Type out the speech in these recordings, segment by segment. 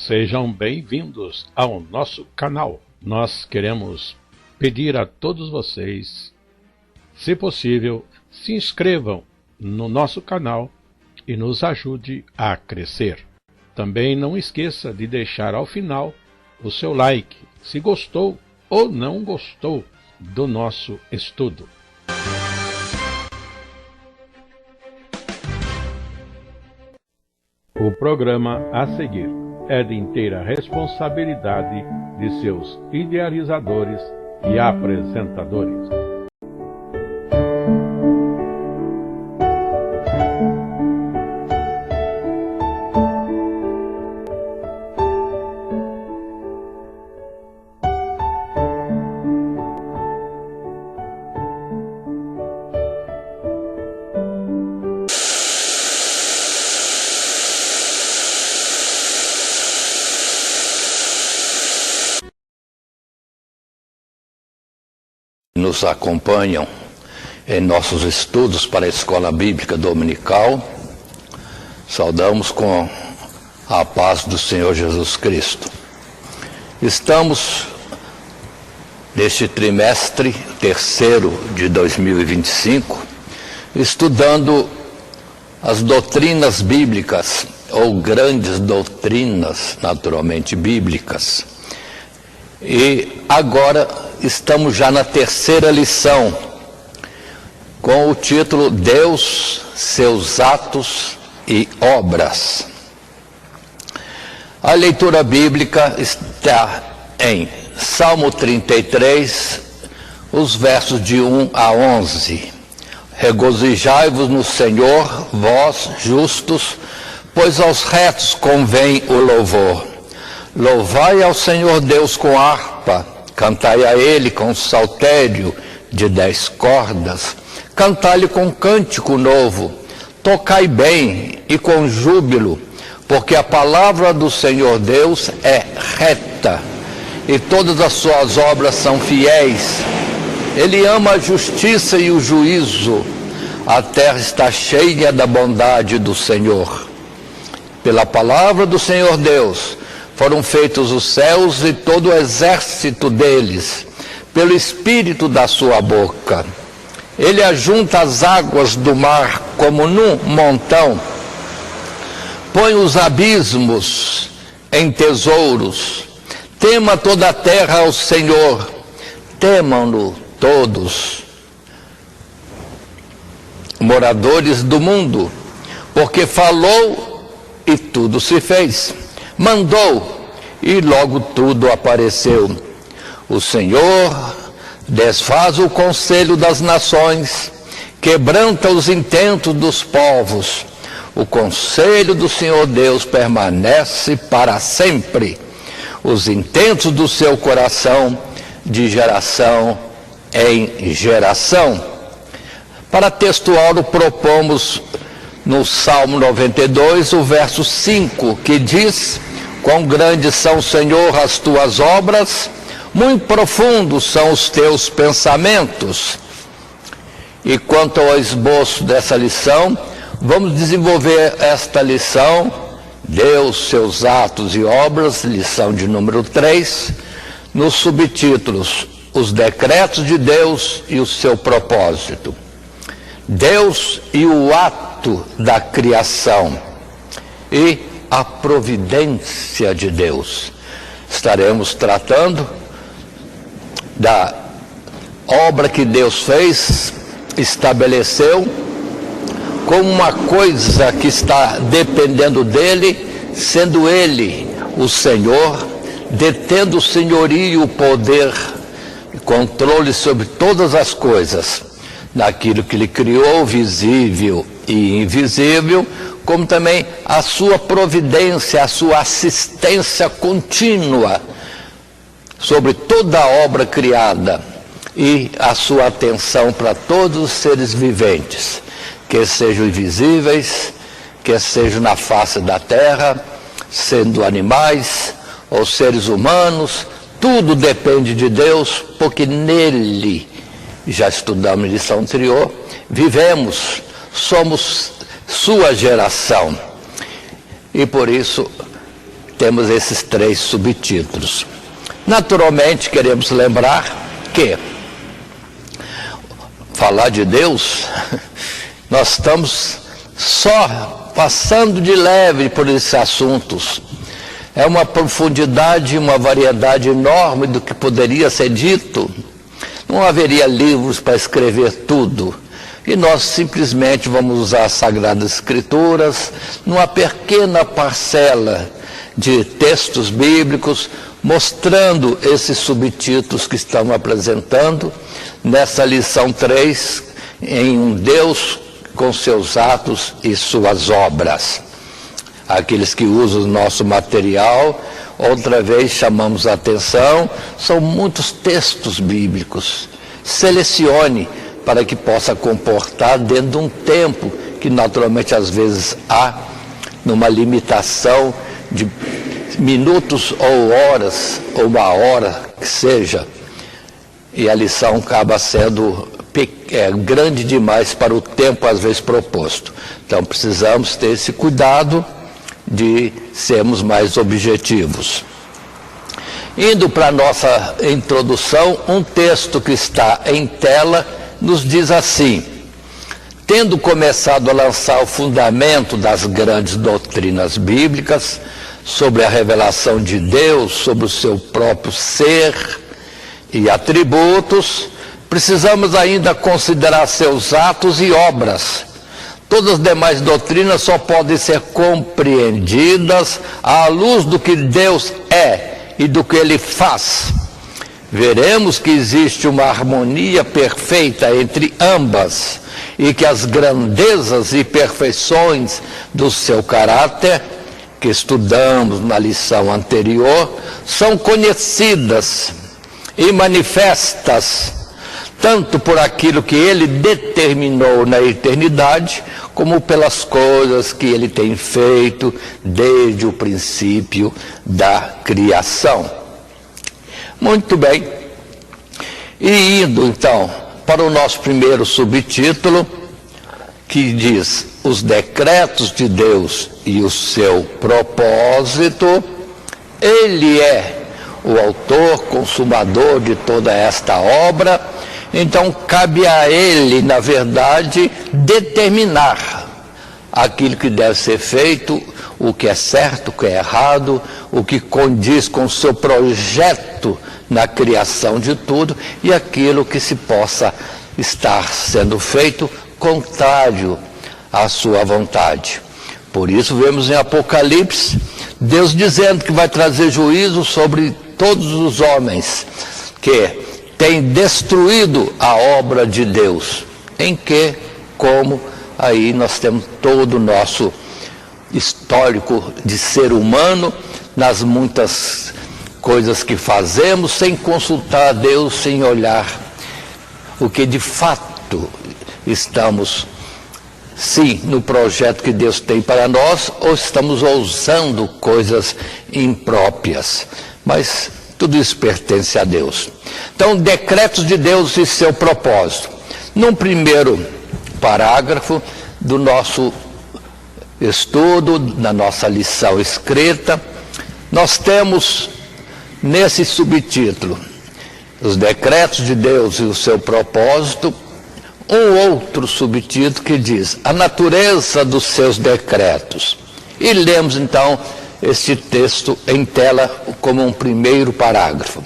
Sejam bem-vindos ao nosso canal. Nós queremos pedir a todos vocês, se possível, se inscrevam no nosso canal e nos ajude a crescer. Também não esqueça de deixar ao final o seu like, se gostou ou não gostou do nosso estudo. O programa a seguir é de inteira responsabilidade de seus idealizadores e apresentadores. Nos acompanham em nossos estudos para a Escola Bíblica Dominical. Saudamos com a paz do Senhor Jesus Cristo. Estamos neste trimestre terceiro de 2025 estudando as doutrinas bíblicas, ou grandes doutrinas naturalmente bíblicas. E agora estamos já na terceira lição, com o título Deus, seus atos e obras. A leitura bíblica está em Salmo 33, os versos de 1 a 11. Regozijai-vos no Senhor, vós justos, pois aos retos convém o louvor. Louvai ao Senhor Deus com harpa, cantai a Ele com saltério de 10 cordas, cantai-lhe com cântico novo, tocai bem e com júbilo, porque a palavra do Senhor Deus é reta, e todas as suas obras são fiéis. Ele ama a justiça e o juízo, a terra está cheia da bondade do Senhor. Pela palavra do Senhor Deus foram feitos os céus e todo o exército deles, pelo espírito da sua boca. Ele ajunta as águas do mar como num montão, põe os abismos em tesouros. Tema toda a terra ao Senhor, temam-no todos, moradores do mundo, porque falou e tudo se fez. Mandou e logo tudo apareceu. O Senhor desfaz o conselho das nações, quebranta os intentos dos povos. O conselho do Senhor Deus permanece para sempre, os intentos do seu coração de geração em geração. Para textual propomos no Salmo 92, o verso 5, que diz: quão grandes são, Senhor, as tuas obras, muito profundos são os teus pensamentos. E quanto ao esboço dessa lição, vamos desenvolver esta lição, Deus, seus atos e obras, lição de número 3, nos subtítulos, os decretos de Deus e o seu propósito. Deus e o ato da criação e a providência de Deus. Estaremos tratando da obra que Deus fez, estabeleceu, como uma coisa que está dependendo dele, sendo ele o Senhor, detendo o senhorio, o poder, controle sobre todas as coisas, naquilo que ele criou, visível e invisível, como também a sua providência, a sua assistência contínua sobre toda a obra criada e a sua atenção para todos os seres viventes, que sejam invisíveis, que sejam na face da terra, sendo animais ou seres humanos, tudo depende de Deus, porque nele, já estudamos em lição anterior, vivemos, somos sua geração. E por isso temos esses 3 subtítulos. Naturalmente, queremos lembrar que falar de Deus, nós estamos só passando de leve por esses assuntos. É uma profundidade, uma variedade enorme do que poderia ser dito. Não haveria livros para escrever tudo. E nós simplesmente vamos usar as Sagradas Escrituras numa pequena parcela de textos bíblicos, mostrando esses subtítulos que estamos apresentando nessa lição 3, em um Deus com seus atos e suas obras. Aqueles que usam o nosso material, outra vez chamamos a atenção, são muitos textos bíblicos. Selecione para que possa comportar dentro de um tempo que naturalmente às vezes há numa limitação de minutos ou horas, ou uma hora que seja, e a lição acaba sendo grande demais para o tempo às vezes proposto. Então precisamos ter esse cuidado de sermos mais objetivos. Indo para a nossa introdução, um texto que está em tela nos diz assim: tendo começado a lançar o fundamento das grandes doutrinas bíblicas sobre a revelação de Deus, sobre o seu próprio ser e atributos, precisamos ainda considerar seus atos e obras. Todas as demais doutrinas só podem ser compreendidas à luz do que Deus é e do que Ele faz. Veremos que existe uma harmonia perfeita entre ambas e que as grandezas e perfeições do seu caráter, que estudamos na lição anterior, são conhecidas e manifestas tanto por aquilo que Ele determinou na eternidade, como pelas coisas que Ele tem feito desde o princípio da criação. Muito bem. E indo então para o nosso primeiro subtítulo, que diz: os decretos de Deus e o seu propósito. Ele é o autor, consumador de toda esta obra. Então cabe a Ele, na verdade, determinar aquilo que deve ser feito, o que é certo, o que é errado, o que condiz com o seu projeto na criação de tudo, e aquilo que se possa estar sendo feito contrário à sua vontade. Por isso vemos em Apocalipse Deus dizendo que vai trazer juízo sobre todos os homens que têm destruído a obra de Deus. Em que, como, aí nós temos todo o nosso histórico de ser humano, nas muitas coisas que fazemos, sem consultar a Deus, sem olhar o que de fato estamos, sim, no projeto que Deus tem para nós, ou estamos ousando coisas impróprias. Mas tudo isso pertence a Deus. Então, decretos de Deus e seu propósito. Num primeiro parágrafo do nosso estudo, na nossa lição escrita, nós temos nesse subtítulo, os decretos de Deus e o seu propósito, um outro subtítulo que diz: a natureza dos seus decretos. E lemos então este texto em tela como um primeiro parágrafo.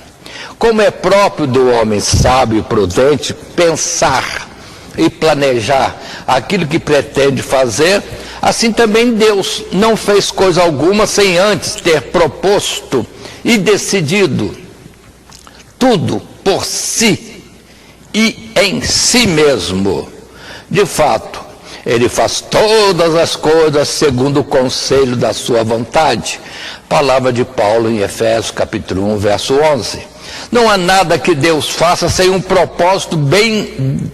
Como é próprio do homem sábio e prudente pensar e planejar aquilo que pretende fazer, assim também Deus não fez coisa alguma sem antes ter proposto e decidido tudo por si e em si mesmo. De fato, Ele faz todas as coisas segundo o conselho da sua vontade. Palavra de Paulo em Efésios capítulo 1, verso 11. Não há nada que Deus faça sem um propósito bem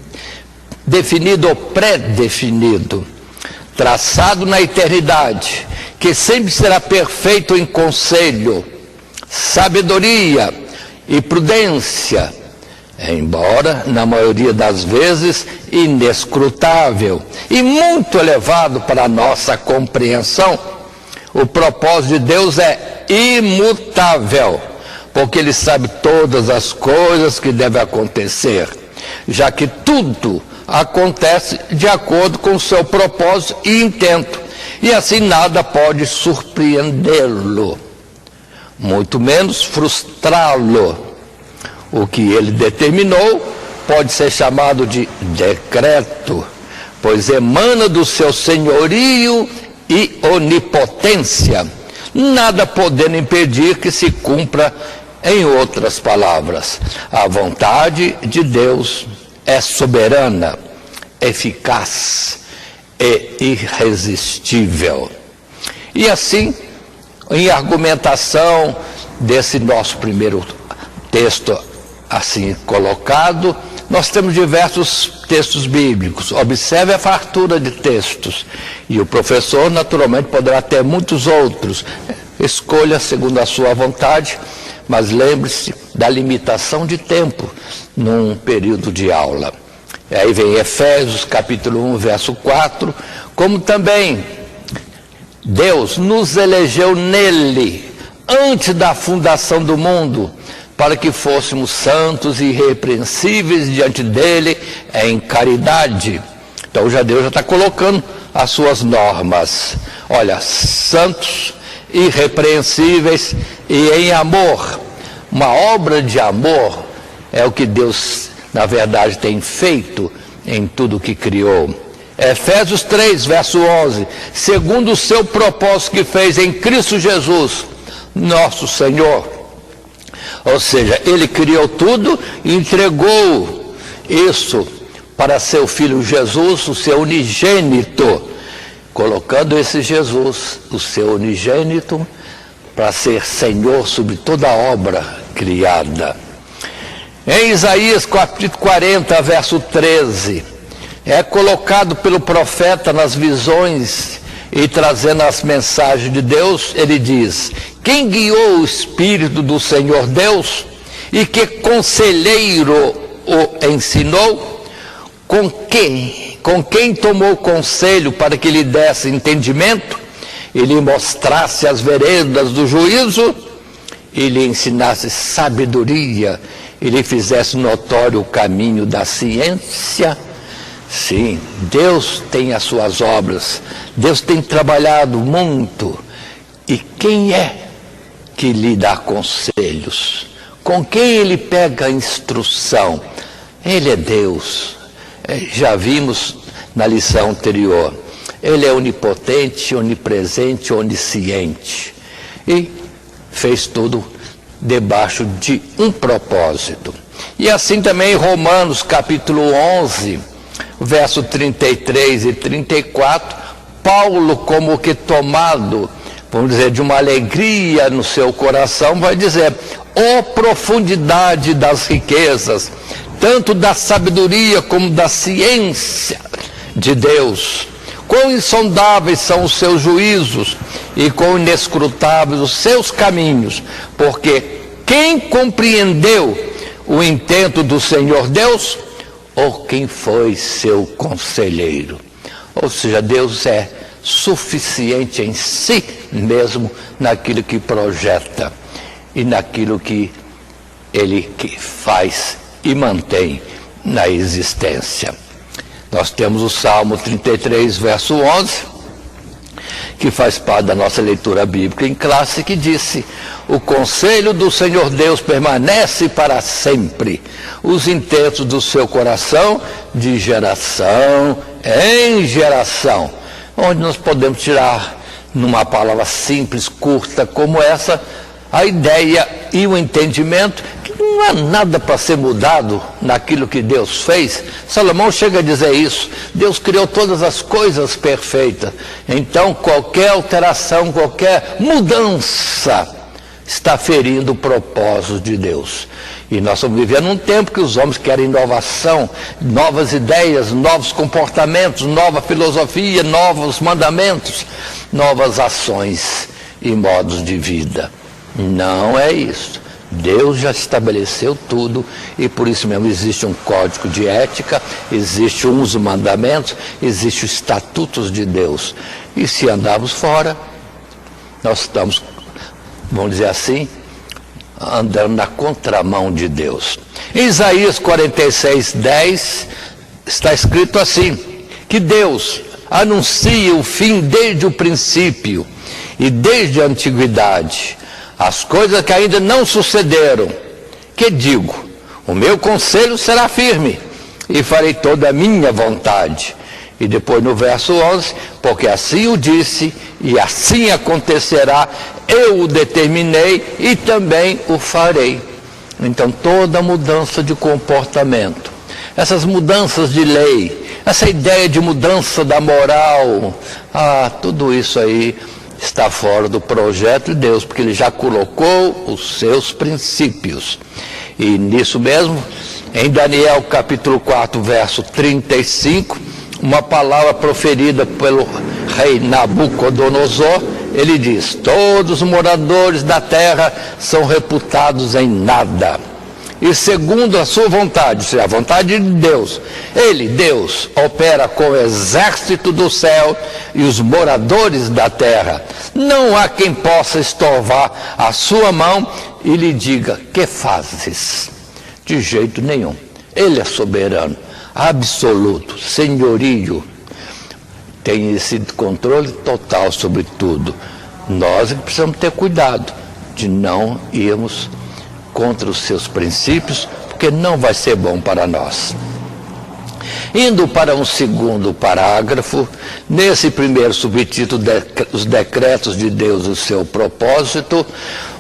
definido ou pré-definido, traçado na eternidade, que sempre será perfeito em conselho, sabedoria e prudência, embora, na maioria das vezes, inescrutável e muito elevado para a nossa compreensão. O propósito de Deus é imutável, porque ele sabe todas as coisas que devem acontecer, já que tudo acontece de acordo com o seu propósito e intento, e assim nada pode surpreendê-lo, muito menos frustrá-lo. O que ele determinou pode ser chamado de decreto, pois emana do seu senhorio e onipotência, nada podendo impedir que se cumpra. Em outras palavras, a vontade de Deus é soberana, eficaz e irresistível. E assim, em argumentação desse nosso primeiro texto assim colocado, nós temos diversos textos bíblicos. Observe a fartura de textos. E o professor, naturalmente, poderá ter muitos outros. Escolha segundo a sua vontade, mas lembre-se da limitação de tempo num período de aula. E aí vem Efésios, capítulo 1, verso 4, como também Deus nos elegeu nele, antes da fundação do mundo, para que fôssemos santos e irrepreensíveis diante dele em caridade. Então Deus já está colocando as suas normas. Olha, santos, irrepreensíveis e em amor. Uma obra de amor é o que Deus, na verdade, tem feito em tudo que criou. Efésios 3, verso 11, segundo o seu propósito que fez em Cristo Jesus, nosso Senhor. Ou seja, ele criou tudo e entregou isso para seu Filho Jesus, o seu unigênito, colocando esse Jesus, o seu unigênito, para ser Senhor sobre toda a obra criada. Em Isaías capítulo 40, verso 13, é colocado pelo profeta nas visões e trazendo as mensagens de Deus, ele diz: quem guiou o Espírito do Senhor Deus e que conselheiro o ensinou? Com quem tomou conselho para que lhe desse entendimento e lhe mostrasse as veredas do juízo e lhe ensinasse sabedoria e lhe fizesse notório o caminho da ciência? Sim, Deus tem as suas obras, Deus tem trabalhado muito. E quem é que lhe dá conselhos? Com quem ele pega a instrução? Ele é Deus. Já vimos na lição anterior. Ele é onipotente, onipresente, onisciente. E fez tudo debaixo de um propósito. E assim também em Romanos capítulo 11, verso 33 e 34, Paulo, como que tomado, vamos dizer, de uma alegria no seu coração, vai dizer: ó profundidade das riquezas, tanto da sabedoria como da ciência de Deus. Quão insondáveis são os seus juízos e quão inescrutáveis os seus caminhos, porque quem compreendeu o intento do Senhor Deus, ou quem foi seu conselheiro? Ou seja, Deus é suficiente em si mesmo naquilo que projeta e naquilo que ele faz e mantém na existência. Nós temos o Salmo 33, verso 11, que faz parte da nossa leitura bíblica em classe, que disse: o conselho do Senhor Deus permanece para sempre, os intentos do seu coração de geração em geração. Onde nós podemos tirar, numa palavra simples, curta como essa, a ideia e o entendimento que não há nada para ser mudado naquilo que Deus fez. Salomão chega a dizer isso: Deus criou todas as coisas perfeitas, então qualquer alteração, qualquer mudança está ferindo o propósito de Deus. E nós estamos vivendo um tempo que os homens querem inovação, novas ideias, novos comportamentos, nova filosofia, novos mandamentos, novas ações e modos de vida. Não é isso. Deus já estabeleceu tudo e por isso mesmo existe um código de ética, existe uns mandamentos, existe os estatutos de Deus. E se andarmos fora, nós estamos vamos dizer assim, andando na contramão de Deus. Em Isaías 46:10 está escrito assim, que Deus anuncia o fim desde o princípio e desde a antiguidade, as coisas que ainda não sucederam. Que digo, o meu conselho será firme e farei toda a minha vontade. E depois no verso 11, porque assim o disse e assim acontecerá, eu o determinei e também o farei. Então toda mudança de comportamento, essas mudanças de lei, essa ideia de mudança da moral, tudo isso aí está fora do projeto de Deus, porque Ele já colocou os seus princípios. E nisso mesmo, em Daniel capítulo 4, verso 35, uma palavra proferida pelo rei Nabucodonosor, ele diz, todos os moradores da terra são reputados em nada. E segundo a sua vontade, ou seja, a vontade de Deus, Ele, Deus, opera com o exército do céu e os moradores da terra. Não há quem possa estorvar a sua mão e lhe diga, que fazes? De jeito nenhum. Ele é soberano, absoluto, senhorio, tem esse controle total sobre tudo. Nós precisamos ter cuidado de não irmos contra os seus princípios, porque não vai ser bom para nós. Indo para um segundo parágrafo, nesse primeiro subtítulo, os decretos de Deus e o seu propósito,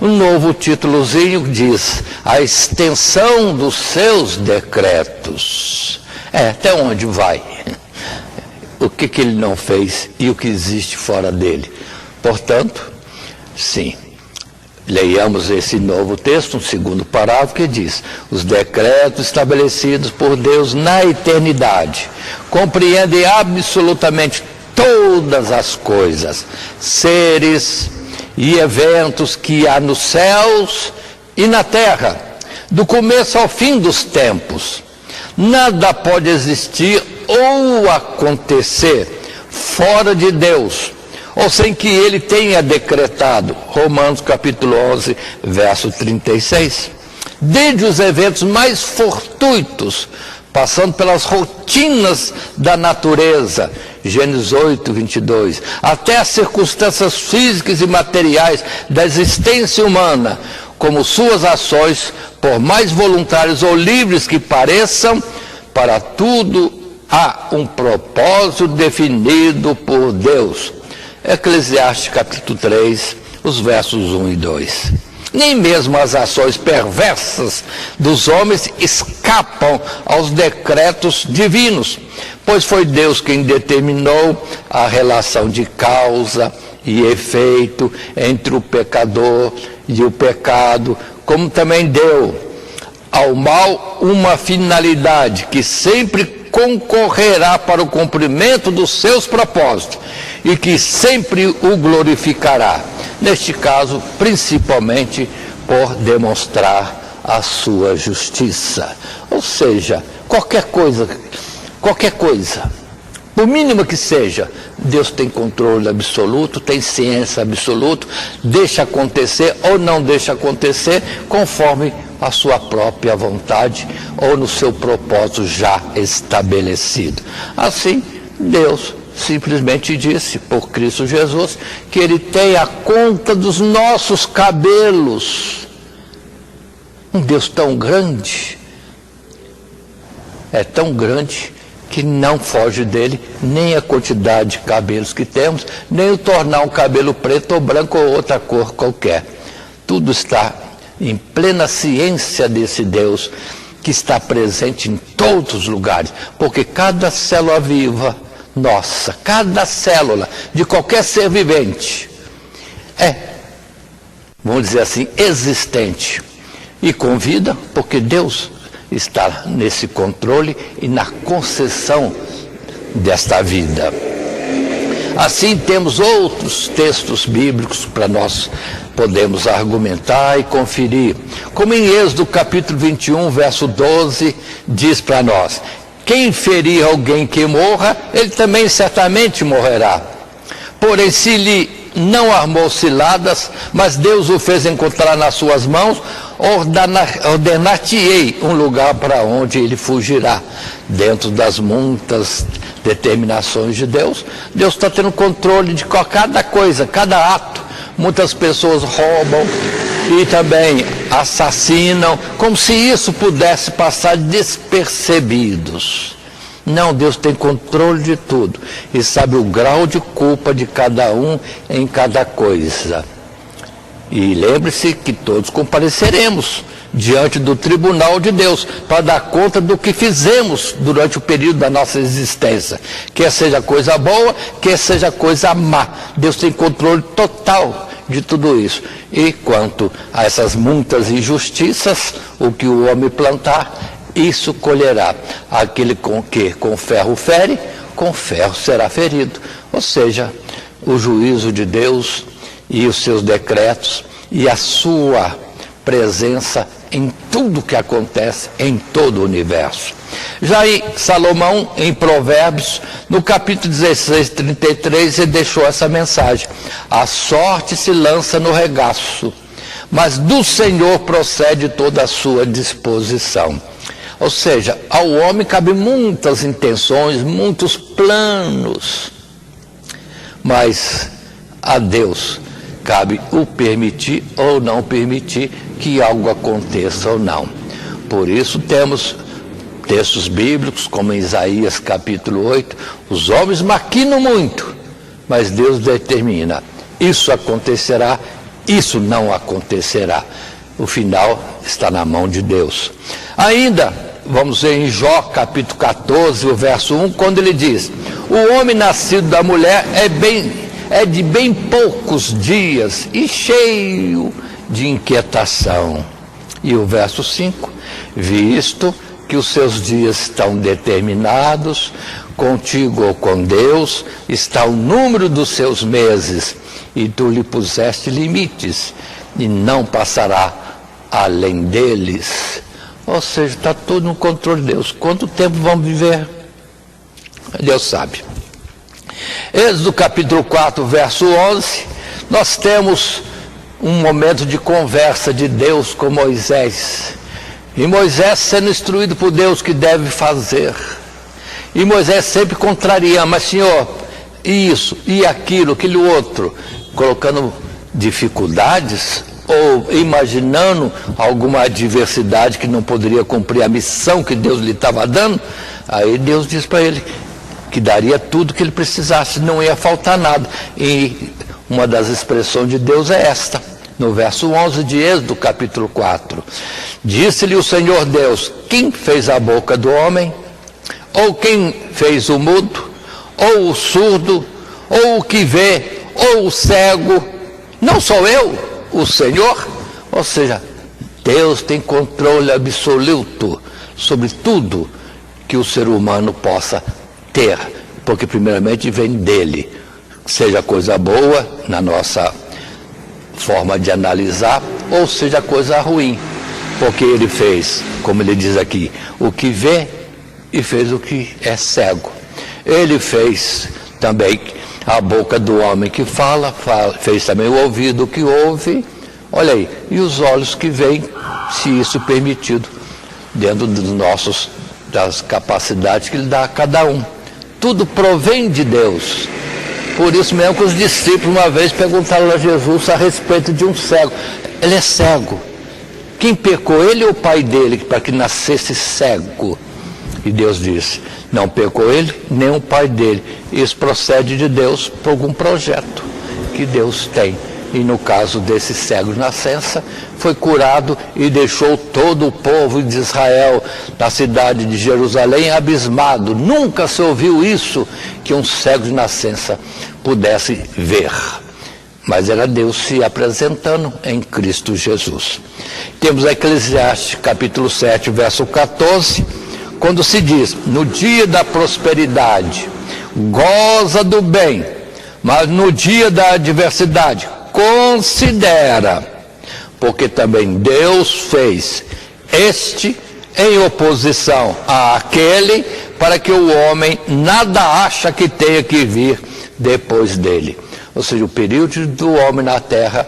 um novo títulozinho diz, a extensão dos seus decretos. Até onde vai? O que ele não fez e o que existe fora dele. Portanto, sim, leiamos esse novo texto, um segundo parágrafo que diz, os decretos estabelecidos por Deus na eternidade compreendem absolutamente todas as coisas, seres e eventos que há nos céus e na terra, do começo ao fim dos tempos. Nada pode existir ou acontecer fora de Deus, ou sem que Ele tenha decretado. Romanos capítulo 11, verso 36. Desde os eventos mais fortuitos, passando pelas rotinas da natureza, Gênesis 8, 22, até as circunstâncias físicas e materiais da existência humana, como suas ações, por mais voluntárias ou livres que pareçam, para tudo há um propósito definido por Deus. Eclesiastes capítulo 3, os versos 1 e 2. Nem mesmo as ações perversas dos homens escapam aos decretos divinos, pois foi Deus quem determinou a relação de causa e efeito entre o pecador e o pecado, como também deu ao mal uma finalidade que sempre concorrerá para o cumprimento dos seus propósitos e que sempre o glorificará, neste caso, principalmente por demonstrar a sua justiça. Ou seja, qualquer coisa, por mínima que seja, Deus tem controle absoluto, tem ciência absoluta, deixa acontecer ou não deixa acontecer, conforme a sua própria vontade ou no seu propósito já estabelecido. Assim, Deus simplesmente disse, por Cristo Jesus, que Ele tem a conta dos nossos cabelos. Um Deus tão grande, é tão grande, que não foge dele nem a quantidade de cabelos que temos, nem o tornar um cabelo preto ou branco ou outra cor qualquer. Tudo está em plena ciência desse Deus que está presente em todos os lugares, porque cada célula viva nossa, cada célula de qualquer ser vivente é, vamos dizer assim, existente e com vida, porque Deus está nesse controle e na concessão desta vida. Assim, temos outros textos bíblicos para nós podermos argumentar e conferir. Como em Êxodo capítulo 21, verso 12, diz para nós, quem ferir alguém que morra, ele também certamente morrerá. Porém, se lhe não armou ciladas, mas Deus o fez encontrar nas suas mãos. Ordenar-te-ei um lugar para onde ele fugirá. Dentro das muitas determinações de Deus, Deus está tendo controle de cada coisa, cada ato. Muitas pessoas roubam e também assassinam, como se isso pudesse passar despercebidos. Não, Deus tem controle de tudo e sabe o grau de culpa de cada um em cada coisa. E lembre-se que todos compareceremos diante do tribunal de Deus para dar conta do que fizemos durante o período da nossa existência. Quer seja coisa boa, quer seja coisa má. Deus tem controle total de tudo isso. E quanto a essas muitas injustiças, o que o homem plantar, isso colherá. Aquele que com ferro fere, com ferro será ferido. Ou seja, o juízo de Deus e os seus decretos e a sua presença em tudo que acontece em todo o universo. Já em Salomão, em Provérbios, no capítulo 16, 33, ele deixou essa mensagem: a sorte se lança no regaço, mas do Senhor procede toda a sua disposição. Ou seja, ao homem cabe muitas intenções, muitos planos, mas a Deus cabe o permitir ou não permitir que algo aconteça ou não. Por isso temos textos bíblicos, como em Isaías capítulo 8, os homens maquinam muito, mas Deus determina, isso acontecerá, isso não acontecerá. O final está na mão de Deus. Ainda, vamos ver em Jó capítulo 14, o verso 1, quando ele diz: o homem nascido da mulher é de bem poucos dias e cheio de inquietação. E o verso 5, visto que os seus dias estão determinados, contigo ou com Deus está o número dos seus meses, e tu lhe puseste limites, e não passará além deles. Ou seja, está tudo no controle de Deus. Quanto tempo vamos viver? Deus sabe. Êxodo capítulo 4, verso 11, nós temos um momento de conversa de Deus com Moisés. E Moisés sendo instruído por Deus o que deve fazer. E Moisés sempre contraria, mas Senhor, isso, e aquilo, aquele outro, colocando dificuldades ou imaginando alguma adversidade que não poderia cumprir a missão que Deus lhe estava dando. Aí Deus diz para ele que daria tudo que ele precisasse, não ia faltar nada. E uma das expressões de Deus é esta, no verso 11 de Êxodo capítulo 4. Disse-lhe o Senhor Deus: quem fez a boca do homem? Ou quem fez o mudo? Ou o surdo? Ou o que vê? Ou o cego? Não sou eu, o Senhor? Ou seja, Deus tem controle absoluto sobre tudo que o ser humano possa ter, porque primeiramente vem dele, seja coisa boa na nossa forma de analisar, ou seja coisa ruim, porque ele fez, como ele diz aqui, o que vê e fez o que é cego. Ele fez também a boca do homem que fala, fez também o ouvido que ouve, olha aí, e os olhos que veem, se isso permitido, dentro das capacidades que ele dá a cada um. Tudo provém de Deus. Por isso mesmo que os discípulos uma vez perguntaram a Jesus a respeito de um cego. Ele é cego. Quem pecou, ele ou o pai dele, para que nascesse cego? E Deus disse: não pecou ele, nem o pai dele. Isso procede de Deus por algum projeto que Deus tem. E no caso desse cego de nascença, foi curado e deixou todo o povo de Israel, na cidade de Jerusalém, abismado. Nunca se ouviu isso, que um cego de nascença pudesse ver. Mas era Deus se apresentando em Cristo Jesus. Temos a Eclesiastes capítulo 7, verso 14, quando se diz: no dia da prosperidade, goza do bem, mas no dia da adversidade, considera, porque também Deus fez este em oposição àquele, para que o homem nada acha que tenha que vir depois dele. Ou seja, o período do homem na terra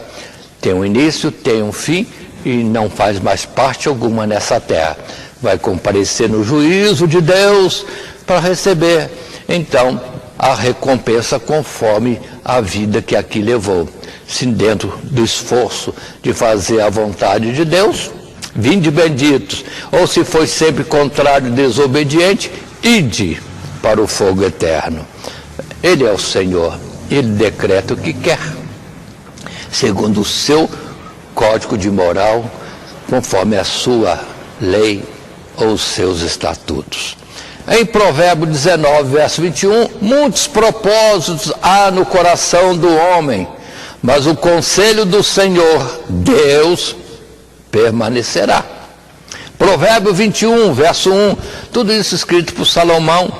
tem um início, tem um fim e não faz mais parte alguma nessa terra. Vai comparecer no juízo de Deus para receber, então, a recompensa conforme a vida que aqui levou. Se dentro do esforço de fazer a vontade de Deus, vinde benditos, ou se foi sempre contrário e desobediente, ide para o fogo eterno. Ele é o Senhor, Ele decreta o que quer, segundo o seu código de moral, conforme a sua lei ou os seus estatutos. Em Provérbios 19, verso 21, muitos propósitos há no coração do homem, mas o conselho do Senhor, Deus, permanecerá. Provérbio 21, verso 1, tudo isso escrito por Salomão.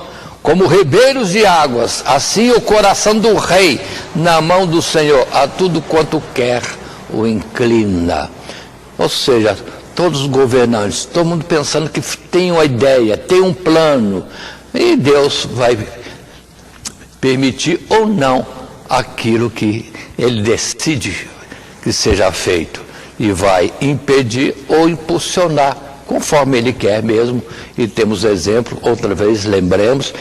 Como ribeiros de águas, assim o coração do rei na mão do Senhor, a tudo quanto quer o inclina. Ou seja, todos os governantes, todo mundo pensando que tem uma ideia, tem um plano, e Deus vai permitir ou não aquilo que Ele decide que seja feito, e vai impedir ou impulsionar, conforme Ele quer mesmo. E temos exemplo, outra vez lembremos,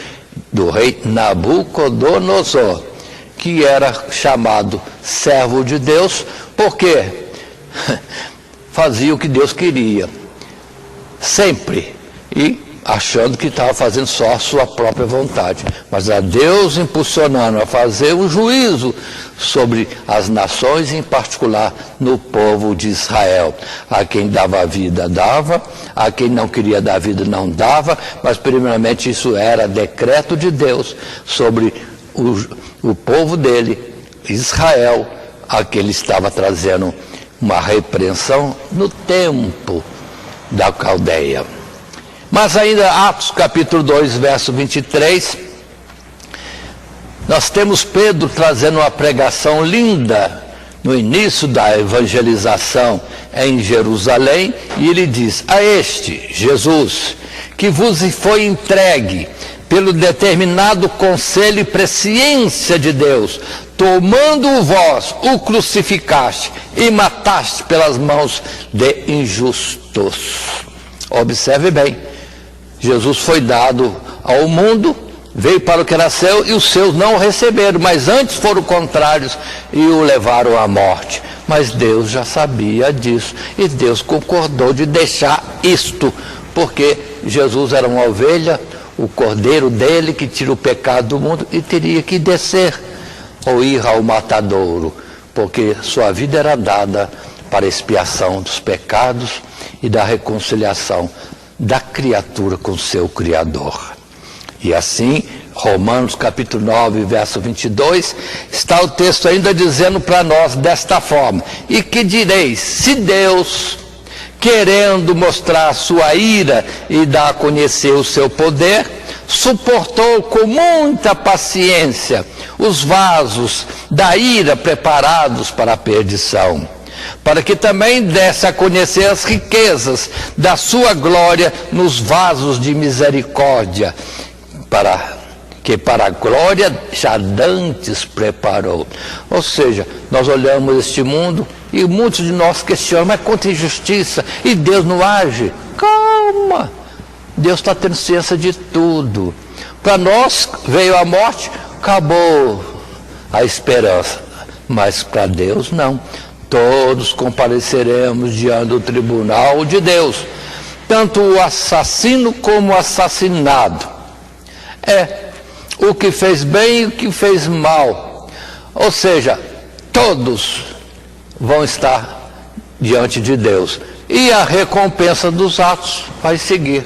do rei Nabucodonosor, que era chamado servo de Deus, porque fazia o que Deus queria, sempre, e achando que estava fazendo só a sua própria vontade, mas a Deus impulsionando a fazer um juízo sobre as nações, em particular no povo de Israel. A quem dava vida dava, a quem não queria dar vida não dava, mas primeiramente isso era decreto de Deus sobre o povo dele, Israel, a que ele estava trazendo uma repreensão no tempo da Caldeia. Mas ainda, Atos capítulo 2, verso 23, nós temos Pedro trazendo uma pregação linda no início da evangelização em Jerusalém, e ele diz: a este, Jesus, que vos foi entregue pelo determinado conselho e presciência de Deus, tomando-o vós, o crucificaste e mataste pelas mãos de injustos. Observe bem, Jesus foi dado ao mundo, veio para o que era seu, e os seus não o receberam, mas antes foram contrários e o levaram à morte. Mas Deus já sabia disso, e Deus concordou de deixar isto, porque Jesus era uma ovelha, o cordeiro dele que tira o pecado do mundo, e teria que descer ou ir ao matadouro, porque sua vida era dada para a expiação dos pecados e da reconciliação da criatura com seu Criador. E assim, Romanos capítulo 9, verso 22, está o texto ainda dizendo para nós desta forma: e que direis, se Deus, querendo mostrar a sua ira e dar a conhecer o seu poder, suportou com muita paciência os vasos da ira preparados para a perdição, para que também desse a conhecer as riquezas da sua glória nos vasos de misericórdia, que para a glória já dantes preparou. Ou seja, nós olhamos este mundo e muitos de nós questionam: mas contra a injustiça, e Deus não age? Calma, Deus está tendo ciência de tudo. Para nós veio a morte, acabou a esperança, mas para Deus não. Todos compareceremos diante do tribunal de Deus, tanto o assassino como o assassinado. O que fez bem e o que fez mal. Ou seja, todos vão estar diante de Deus, e a recompensa dos atos vai seguir.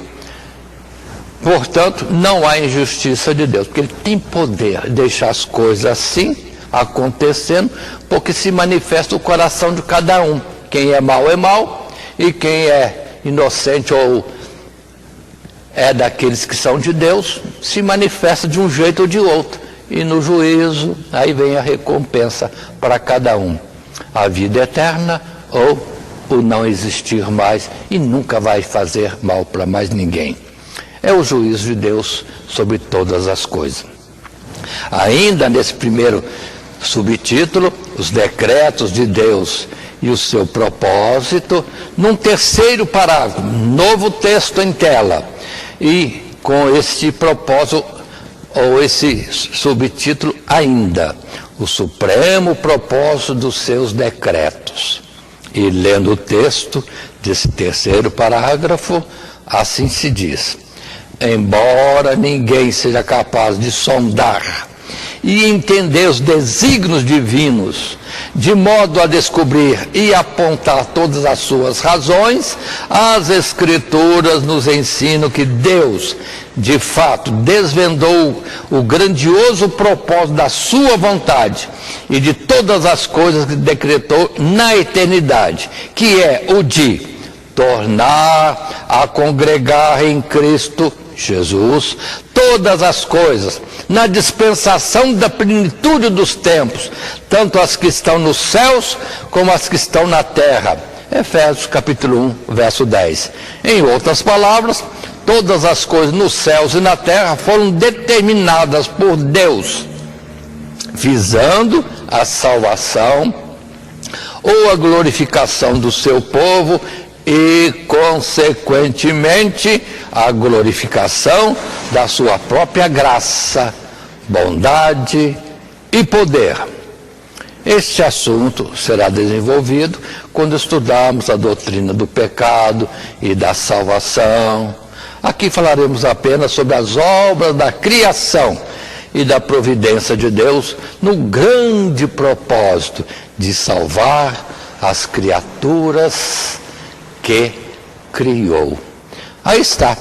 Portanto, não há injustiça de Deus, porque Ele tem poder de deixar as coisas assim acontecendo, porque se manifesta o coração de cada um. Quem é mau, e quem é inocente ou é daqueles que são de Deus, se manifesta de um jeito ou de outro. E no juízo, aí vem a recompensa para cada um: a vida eterna ou o não existir mais, e nunca vai fazer mal para mais ninguém. É o juízo de Deus sobre todas as coisas. Ainda nesse primeiro subtítulo, os decretos de Deus e o seu propósito. Num terceiro parágrafo, novo texto em tela, e com este propósito, ou esse subtítulo ainda, o supremo propósito dos seus decretos. E lendo o texto desse terceiro parágrafo, assim se diz: embora ninguém seja capaz de sondar e entender os desígnios divinos, de modo a descobrir e apontar todas as suas razões, as Escrituras nos ensinam que Deus, de fato, desvendou o grandioso propósito da sua vontade e de todas as coisas que decretou na eternidade, que é o de tornar a congregar em Cristo Jesus todas as coisas, na dispensação da plenitude dos tempos, tanto as que estão nos céus como as que estão na terra. Efésios capítulo 1, verso 10. Em outras palavras, todas as coisas nos céus e na terra foram determinadas por Deus, visando a salvação ou a glorificação do seu povo e, consequentemente, a glorificação da sua própria graça, bondade e poder. Este assunto será desenvolvido quando estudarmos a doutrina do pecado e da salvação. Aqui falaremos apenas sobre as obras da criação e da providência de Deus no grande propósito de salvar as criaturas que criou. Aí está.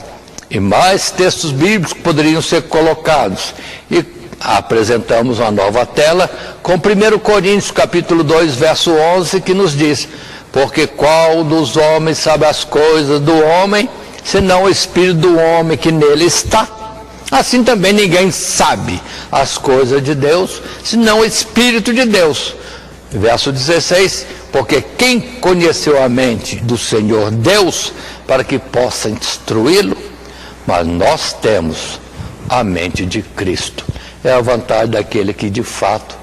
E mais textos bíblicos poderiam ser colocados. E apresentamos uma nova tela com 1 Coríntios capítulo 2, verso 11, que nos diz: porque qual dos homens sabe as coisas do homem, senão o Espírito do homem que nele está? Assim também ninguém sabe as coisas de Deus, senão o Espírito de Deus. Verso 16, porque quem conheceu a mente do Senhor Deus para que possa instruí-lo? Mas nós temos a mente de Cristo. É a vantagem daquele que de fato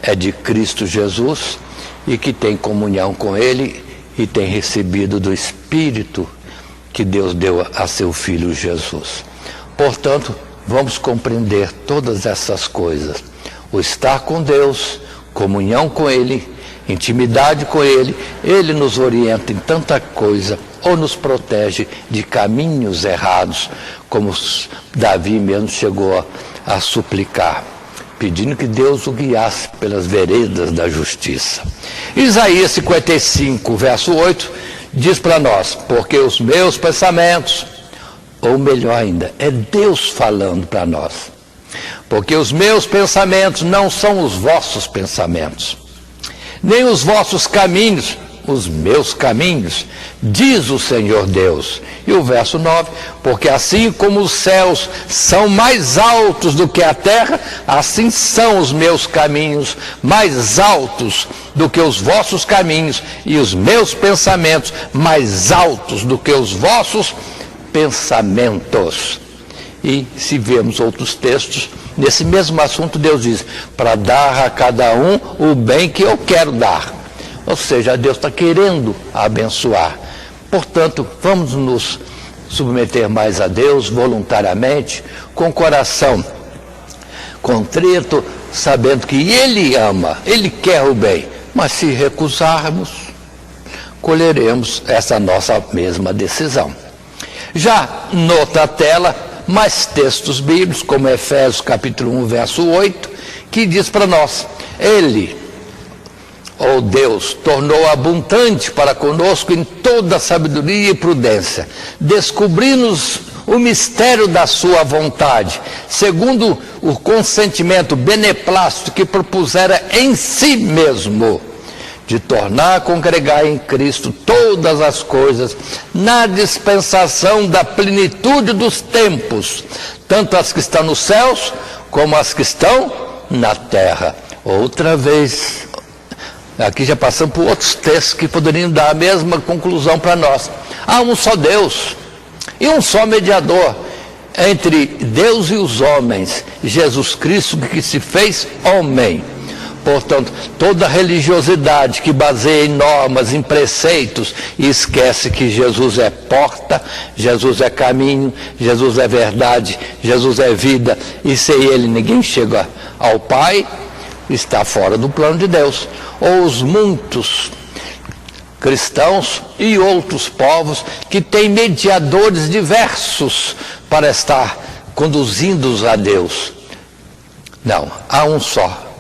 é de Cristo Jesus e que tem comunhão com Ele e tem recebido do Espírito que Deus deu a seu Filho Jesus. Portanto, vamos compreender todas essas coisas. O estar com Deus, comunhão com Ele, intimidade com Ele, Ele nos orienta em tanta coisa, ou nos protege de caminhos errados, como Davi mesmo chegou a suplicar, pedindo que Deus o guiasse pelas veredas da justiça. Isaías 55, verso 8, diz para nós: porque os meus pensamentos, ou melhor ainda, é Deus falando para nós, porque os meus pensamentos não são os vossos pensamentos, nem os vossos caminhos, os meus caminhos, diz o Senhor Deus. E o verso 9, porque assim como os céus são mais altos do que a terra, assim são os meus caminhos mais altos do que os vossos caminhos, e os meus pensamentos mais altos do que os vossos pensamentos. E se vemos outros textos, nesse mesmo assunto Deus diz: para dar a cada um o bem que eu quero dar. Ou seja, Deus está querendo abençoar. Portanto, vamos nos submeter mais a Deus voluntariamente, com o coração contrito, sabendo que Ele ama, Ele quer o bem. Mas se recusarmos, colheremos essa nossa mesma decisão. Já noutra tela, mais textos bíblicos, como Efésios capítulo 1, verso 8, que diz para nós: Ele, ou Deus, tornou abundante para conosco em toda sabedoria e prudência, descobrindo-nos o mistério da sua vontade, segundo o consentimento beneplácito que propusera em si mesmo, de tornar a congregar em Cristo todas as coisas, na dispensação da plenitude dos tempos, tanto as que estão nos céus, como as que estão na terra. Outra vez, aqui já passamos por outros textos que poderiam dar a mesma conclusão para nós. Há um só Deus e um só mediador entre Deus e os homens, Jesus Cristo, que se fez homem. Portanto, toda religiosidade que baseia em normas, em preceitos, e esquece que Jesus é porta, Jesus é caminho, Jesus é verdade, Jesus é vida, e sem Ele ninguém chega ao Pai, está fora do plano de Deus. Ou os muitos cristãos e outros povos que têm mediadores diversos para estar conduzindo-os a Deus. Não, há um só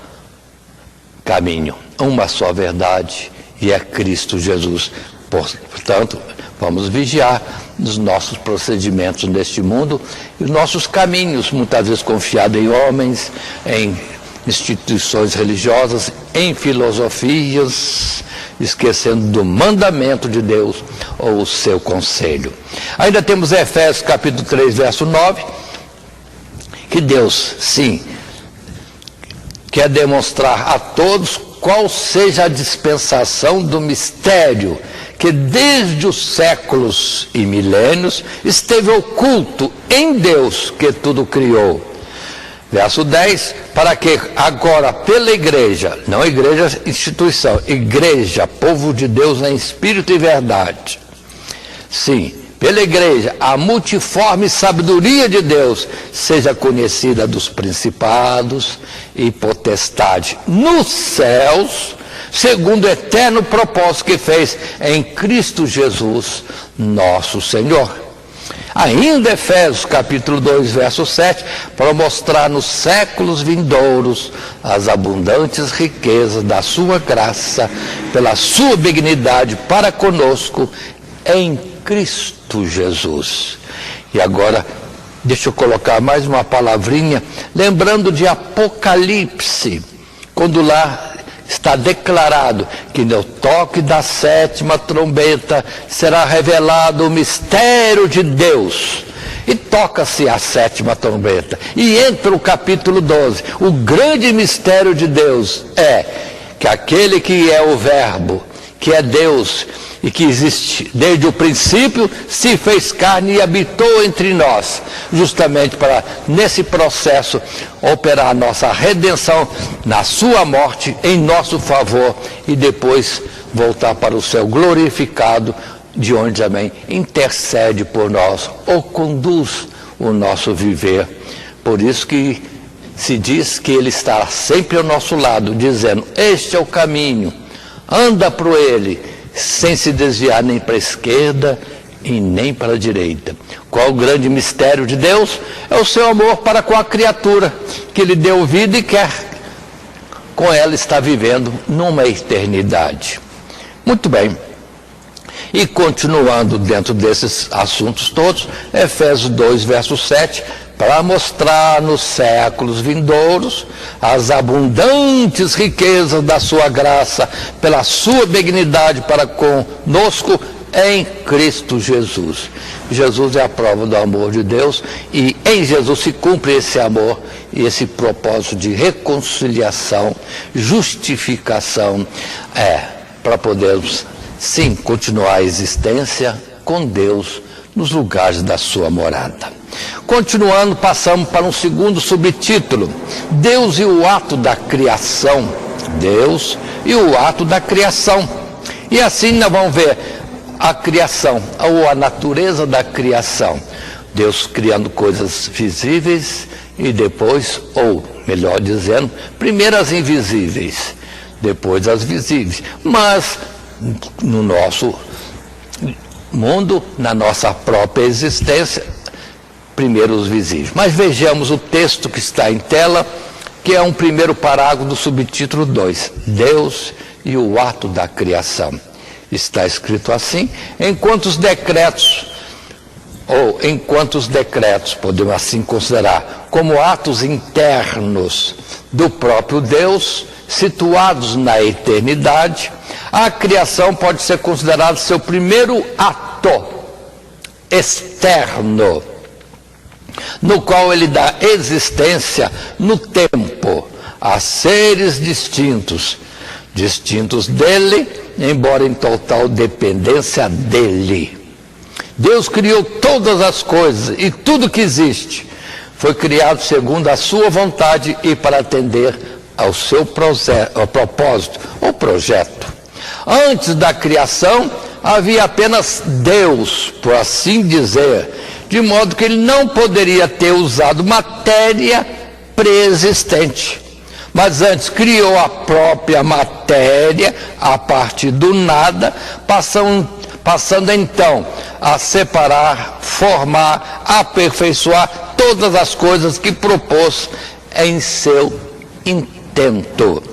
caminho, uma só verdade, e é Cristo Jesus. Portanto, vamos vigiar os nossos procedimentos neste mundo e os nossos caminhos, muitas vezes confiados em homens, em instituições religiosas, em filosofias, esquecendo do mandamento de Deus ou o seu conselho. Ainda temos Efésios capítulo 3, verso 9, que Deus, sim, quer demonstrar a todos qual seja a dispensação do mistério que desde os séculos e milênios esteve oculto em Deus que tudo criou. Verso 10, para que agora pela igreja, não igreja instituição, igreja, povo de Deus em espírito e verdade. Sim, pela igreja, a multiforme sabedoria de Deus seja conhecida dos principados e potestades nos céus, segundo o eterno propósito que fez em Cristo Jesus, nosso Senhor. Ainda Efésios capítulo 2, verso 7, para mostrar nos séculos vindouros as abundantes riquezas da sua graça, pela sua benignidade para conosco em Cristo Jesus. E agora, deixa eu colocar mais uma palavrinha, lembrando de Apocalipse, quando lá está declarado que no toque da 7ª trombeta será revelado o mistério de Deus. E toca-se a 7ª trombeta. E entra o capítulo 12. O grande mistério de Deus é que aquele que é o Verbo, que é Deus e que existe desde o princípio, se fez carne e habitou entre nós, justamente para, nesse processo, operar a nossa redenção na sua morte, em nosso favor, e depois voltar para o céu glorificado, de onde também intercede por nós, ou conduz o nosso viver. Por isso que se diz que Ele está sempre ao nosso lado, dizendo, este é o caminho, anda por ele, sem se desviar nem para a esquerda e nem para a direita. Qual o grande mistério de Deus? É o seu amor para com a criatura, que Ele deu vida e quer com ela estar vivendo numa eternidade. Muito bem. E continuando dentro desses assuntos todos, Efésios 2, verso 7, para mostrar nos séculos vindouros as abundantes riquezas da sua graça, pela sua benignidade para conosco em Cristo Jesus. Jesus é a prova do amor de Deus, e em Jesus se cumpre esse amor e esse propósito de reconciliação, justificação, para podermos, sim, continuar a existência com Deus nos lugares da sua morada. Continuando, passamos para um segundo subtítulo, Deus e o ato da criação. Deus e o ato da criação. E assim nós vamos ver a criação, ou a natureza da criação. Deus criando coisas visíveis e depois, ou melhor dizendo, primeiro as invisíveis, depois as visíveis. Mas no nosso mundo, na nossa própria existência, primeiro os visíveis. Mas vejamos o texto que está em tela, que é um primeiro parágrafo do subtítulo 2, Deus e o ato da criação. Está escrito assim, enquanto os decretos, podemos assim considerar, como atos internos do próprio Deus, situados na eternidade, a criação pode ser considerada seu primeiro ato externo, no qual ele dá existência no tempo a seres distintos dele, embora em total dependência dele. Deus criou todas as coisas e tudo que existe foi criado segundo a sua vontade e para atender ao seu propósito ou projeto. Antes da criação, havia apenas Deus, por assim dizer, de modo que ele não poderia ter usado matéria pré-existente. Mas antes criou a própria matéria a partir do nada, passando então a separar, formar, aperfeiçoar todas as coisas que propôs em seu intento.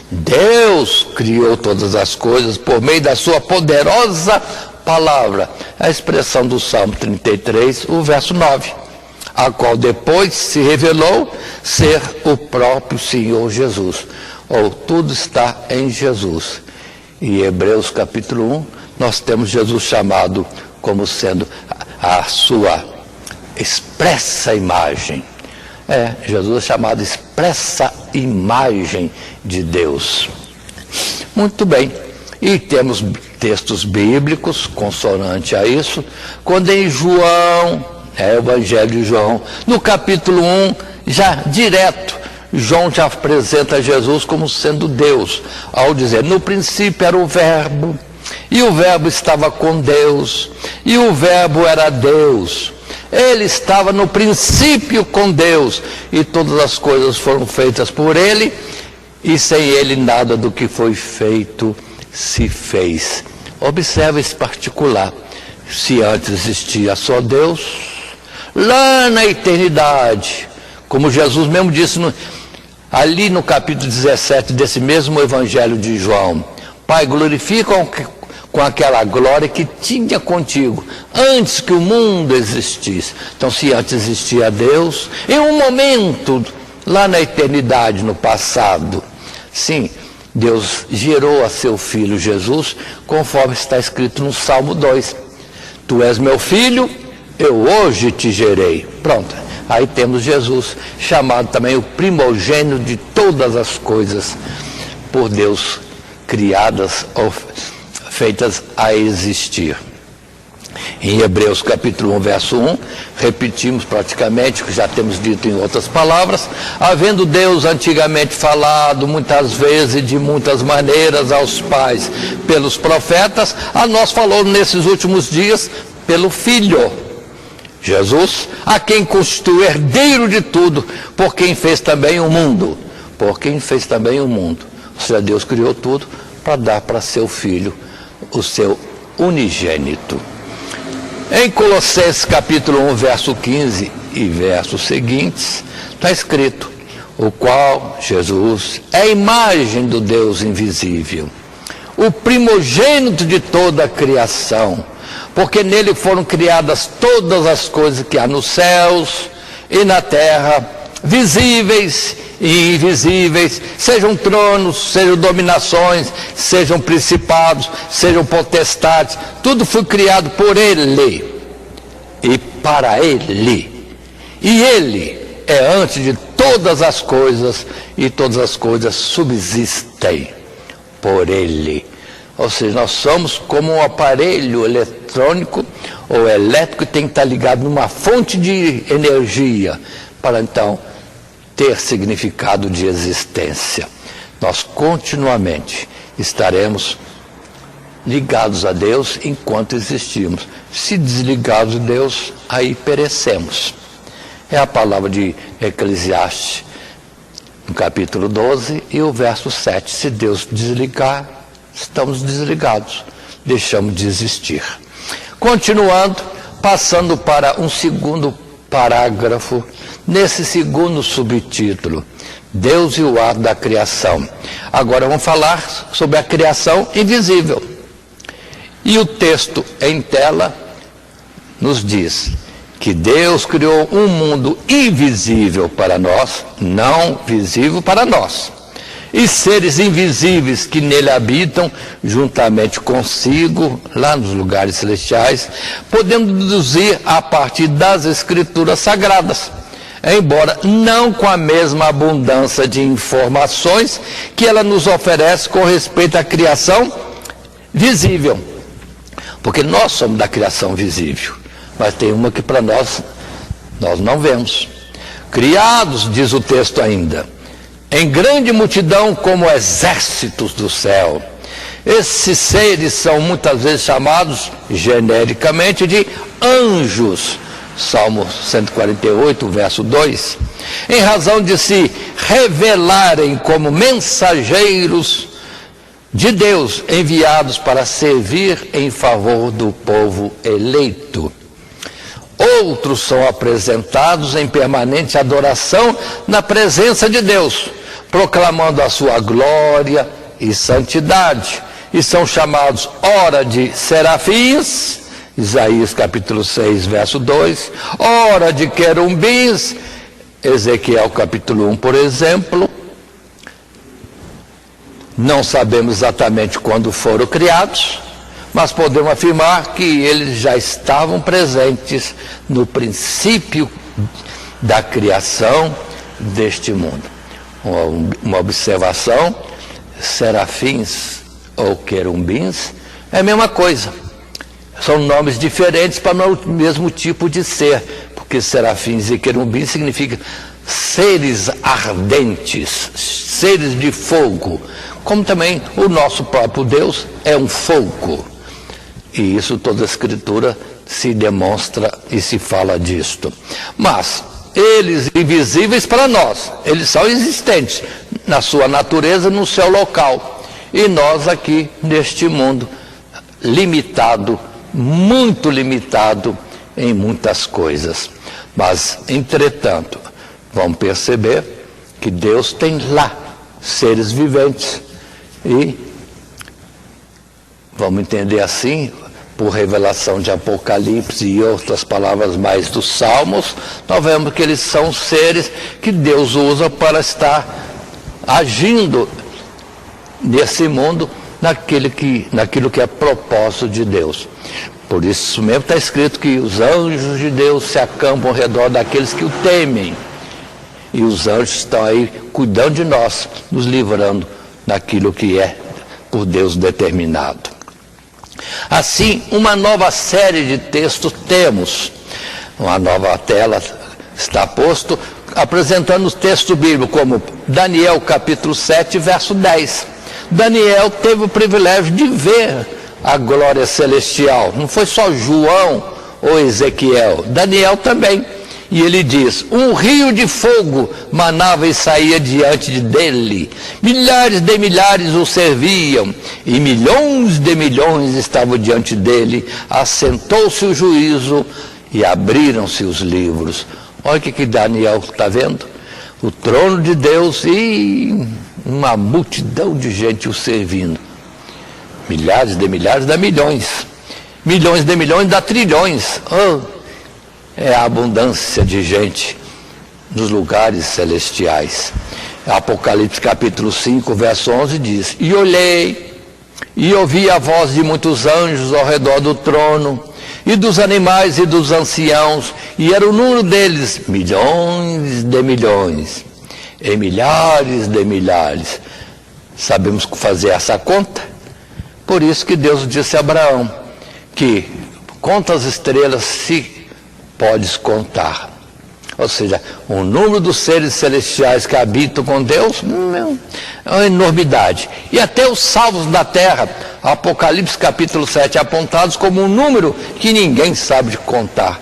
Deus criou todas as coisas por meio da sua poderosa palavra, a expressão do Salmo 33, o verso 9, a qual depois se revelou ser o próprio Senhor Jesus. Tudo está em Jesus. Em Hebreus capítulo 1, nós temos Jesus chamado como sendo a sua expressa imagem. Jesus é chamado expressa imagem de Deus. Muito bem. E temos textos bíblicos consonante a isso, quando em João, Evangelho de João, no capítulo 1, já direto, João já apresenta Jesus como sendo Deus, ao dizer, no princípio era o Verbo, e o Verbo estava com Deus, e o Verbo era Deus. Ele estava no princípio com Deus, e todas as coisas foram feitas por ele, e sem ele nada do que foi feito se fez. Observe esse particular. Se antes existia só Deus, lá na eternidade, como Jesus mesmo disse ali no capítulo 17 desse mesmo Evangelho de João, Pai, glorifica com aquela glória que tinha contigo, antes que o mundo existisse. Então, se antes existia Deus, em um momento, lá na eternidade, no passado, sim, Deus gerou a seu Filho Jesus, conforme está escrito no Salmo 2. Tu és meu filho, eu hoje te gerei. Pronto, aí temos Jesus, chamado também o primogênito de todas as coisas, por Deus criadas ou feitas a existir. Em Hebreus capítulo 1, verso 1, repetimos praticamente o que já temos dito em outras palavras, havendo Deus antigamente falado muitas vezes e de muitas maneiras aos pais pelos profetas, a nós falou nesses últimos dias pelo Filho, Jesus, a quem constitui herdeiro de tudo, por quem fez também o mundo. Por quem fez também o mundo. Ou seja, Deus criou tudo para dar para seu Filho o seu unigênito. Em Colossenses capítulo 1, verso 15 e versos seguintes, está escrito, o qual, Jesus, é a imagem do Deus invisível, o primogênito de toda a criação, porque nele foram criadas todas as coisas que há nos céus e na terra, visíveis e invisíveis, sejam tronos, sejam dominações, sejam principados, sejam potestades, tudo foi criado por ele e para ele. E ele é antes de todas as coisas, e todas as coisas subsistem por ele. Ou seja, nós somos como um aparelho eletrônico ou elétrico que tem que estar ligado numa fonte de energia para então ter significado de existência. Nós continuamente estaremos ligados a Deus enquanto existimos. Se desligados de Deus, aí perecemos. É a palavra de Eclesiastes, no capítulo 12 e o verso 7. Se Deus desligar, estamos desligados, deixamos de existir. Continuando, passando para um segundo parágrafo, nesse segundo subtítulo, Deus e o ato da criação. Agora vamos falar sobre a criação invisível. E o texto em tela nos diz que Deus criou um mundo invisível para nós, não visível para nós, e seres invisíveis que nele habitam juntamente consigo, lá nos lugares celestiais, podemos deduzir a partir das escrituras sagradas, embora não com a mesma abundância de informações que ela nos oferece com respeito à criação visível, porque nós somos da criação visível, mas tem uma que para nós não vemos. Criados, diz o texto ainda, em grande multidão como exércitos do céu. Esses seres são muitas vezes chamados genericamente de anjos. Salmo 148, verso 2. Em razão de se revelarem como mensageiros de Deus, enviados para servir em favor do povo eleito. Outros são apresentados em permanente adoração na presença de Deus, proclamando a sua glória e santidade, e são chamados ora de serafins, Isaías capítulo 6, verso 2, ora de querubins, Ezequiel capítulo 1, por exemplo. Não sabemos exatamente quando foram criados, mas podemos afirmar que eles já estavam presentes no princípio da criação deste mundo. Uma observação: serafins ou querubins é a mesma coisa, são nomes diferentes para o mesmo tipo de ser, porque serafins e querubins significa seres ardentes, seres de fogo, como também o nosso próprio Deus é um fogo, e isso toda a Escritura se demonstra e se fala disto. Mas eles invisíveis para nós, eles são existentes na sua natureza, no seu local, e nós aqui neste mundo limitado, muito limitado em muitas coisas. Mas entretanto, vamos perceber que Deus tem lá seres viventes, e vamos entender assim, por revelação de Apocalipse e outras palavras mais dos Salmos, nós vemos que eles são seres que Deus usa para estar agindo nesse mundo, naquilo que é propósito de Deus. Por isso mesmo está escrito que os anjos de Deus se acampam ao redor daqueles que o temem, e os anjos estão aí cuidando de nós, nos livrando daquilo que é por Deus determinado. Assim, uma nova série de textos temos, uma nova tela está posto, apresentando os textos bíblicos, como Daniel capítulo 7, verso 10. Daniel teve o privilégio de ver a glória celestial, não foi só João ou Ezequiel, Daniel também. E ele diz: um rio de fogo manava e saía diante dele, milhares de milhares o serviam, e milhões de milhões estavam diante dele. Assentou-se o juízo e abriram-se os livros. Olha o que Daniel está vendo: o trono de Deus e uma multidão de gente o servindo. Milhares de milhares dá milhões, milhões de milhões dá trilhões. É a abundância de gente nos lugares celestiais. Apocalipse capítulo 5, verso 11 diz: e olhei e ouvi a voz de muitos anjos ao redor do trono, e dos animais e dos anciãos, e era o número deles milhões de milhões, e milhares de milhares. Sabemos fazer essa conta? Por isso que Deus disse a Abraão que conta as estrelas se podes contar. Ou seja, o número dos seres celestiais que habitam com Deus é uma enormidade. E até os salvos da terra, Apocalipse capítulo 7, apontados como um número que ninguém sabe de contar.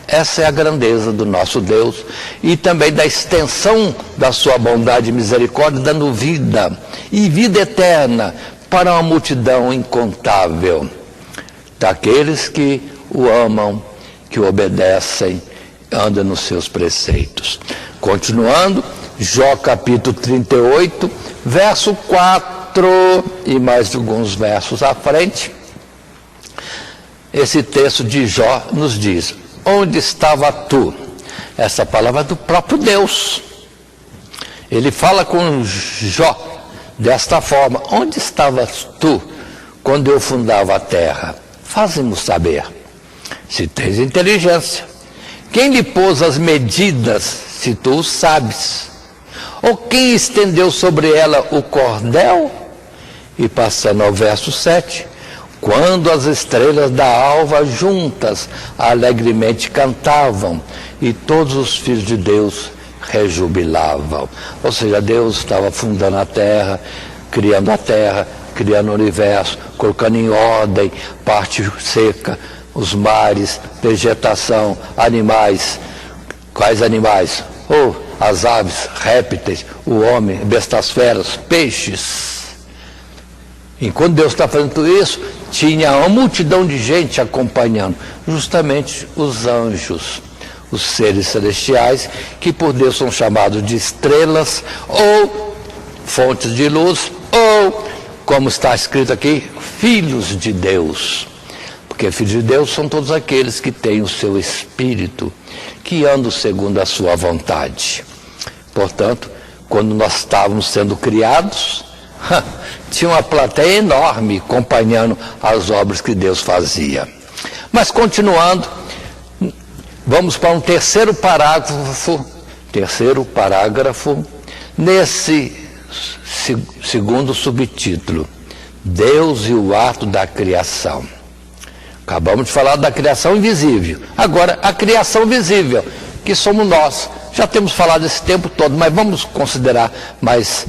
Essa é a grandeza do nosso Deus, e também da extensão da sua bondade e misericórdia, dando vida, e vida eterna, para uma multidão incontável, daqueles que o amam, que o obedecem, andam nos seus preceitos. Continuando, Jó capítulo 38, verso 4, e mais alguns versos à frente, esse texto de Jó nos diz: onde estava tu? Essa palavra é do próprio Deus. Ele fala com Jó desta forma: onde estavas tu quando eu fundava a terra? Faze-nos saber, se tens inteligência. Quem lhe pôs as medidas, se tu o sabes? Ou quem estendeu sobre ela o cordel? E passando ao verso 7, quando as estrelas da alva juntas alegremente cantavam, e todos os filhos de Deus rejubilavam. Ou seja, Deus estava fundando a terra, criando o universo, colocando em ordem parte seca, os mares, vegetação, animais. Quais animais? As aves, répteis, o homem, bestas feras, peixes. Enquanto Deus está fazendo tudo isso, tinha uma multidão de gente acompanhando, justamente os anjos, os seres celestiais, que por Deus são chamados de estrelas, ou fontes de luz, ou, como está escrito aqui, filhos de Deus. Porque filhos de Deus são todos aqueles que têm o seu espírito, que andam segundo a sua vontade. Portanto, quando nós estávamos sendo criados, tinha uma plateia enorme acompanhando as obras que Deus fazia. Mas continuando, vamos para um terceiro parágrafo, nesse segundo subtítulo, Deus e o ato da criação. Acabamos de falar da criação invisível. Agora, a criação visível, que somos nós. Já temos falado esse tempo todo, mas vamos considerar mais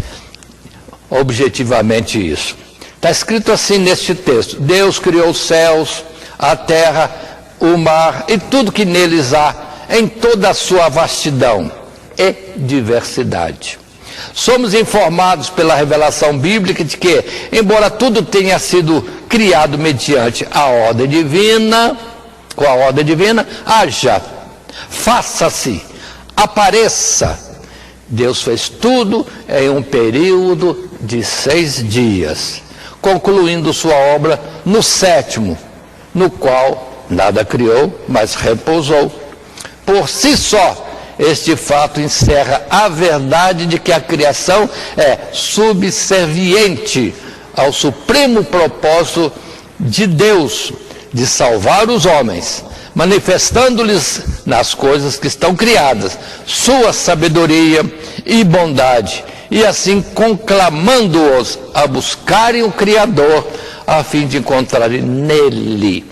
objetivamente isso. Está escrito assim neste texto: Deus criou os céus, a terra, o mar e tudo que neles há, em toda a sua vastidão e diversidade. Somos informados pela revelação bíblica de que, embora tudo tenha sido criado mediante a ordem divina, com a ordem divina, haja, faça-se, apareça. Deus fez tudo em um período de 6 dias, concluindo sua obra no 7º, no qual nada criou, mas repousou. Por si só, este fato encerra a verdade de que a criação é subserviente ao supremo propósito de Deus de salvar os homens, manifestando-lhes nas coisas que estão criadas sua sabedoria e bondade, e assim conclamando-os a buscarem o Criador, a fim de encontrarem nele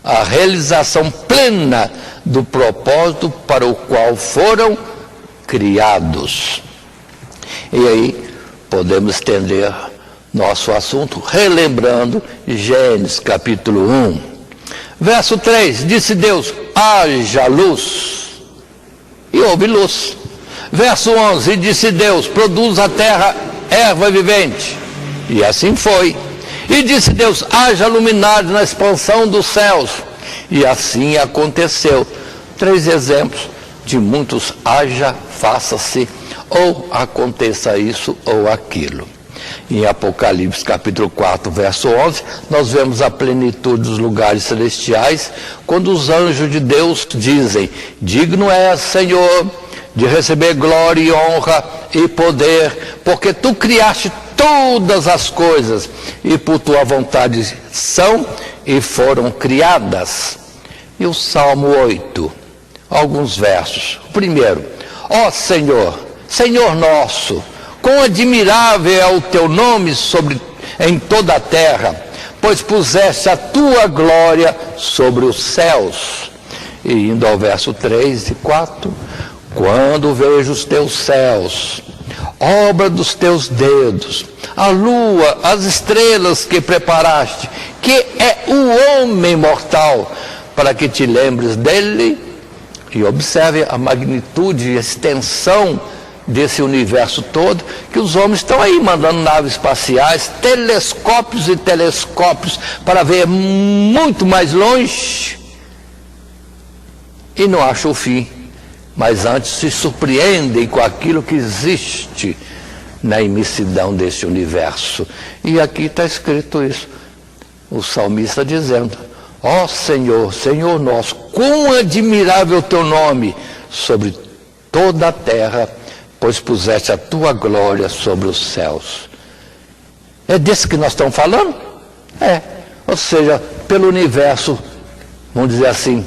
a realização plena do propósito para o qual foram criados. E aí podemos estender nosso assunto relembrando Gênesis capítulo 1. Verso 3, disse Deus, haja luz, e houve luz. Verso 11, disse Deus, produz a terra erva vivente, e assim foi. E disse Deus, haja luminares na expansão dos céus, e assim aconteceu. 3 exemplos de muitos haja, faça-se, ou aconteça isso ou aquilo. Em Apocalipse capítulo 4, verso 11, nós vemos a plenitude dos lugares celestiais, quando os anjos de Deus dizem, digno és, Senhor, de receber glória e honra e poder, porque tu criaste todas as coisas, e por tua vontade são e foram criadas. E o Salmo 8, alguns versos. O primeiro, ó Senhor, Senhor nosso, quão admirável é o teu nome em toda a terra, pois puseste a tua glória sobre os céus. E indo ao verso 3 e 4, quando vejo os teus céus, obra dos teus dedos, a lua, as estrelas que preparaste, que é o homem mortal, para que te lembres dele, e observe a magnitude e extensão desse universo todo, que os homens estão aí mandando naves espaciais, telescópios e telescópios, para ver muito mais longe, e não acham o fim, mas antes se surpreendem com aquilo que existe na imensidão desse universo. E aqui está escrito isso, o salmista dizendo, ó Senhor, Senhor nosso, quão admirável o teu nome sobre toda a terra, pois puseste a tua glória sobre os céus. É desse que nós estamos falando? Ou seja, pelo universo, vamos dizer assim,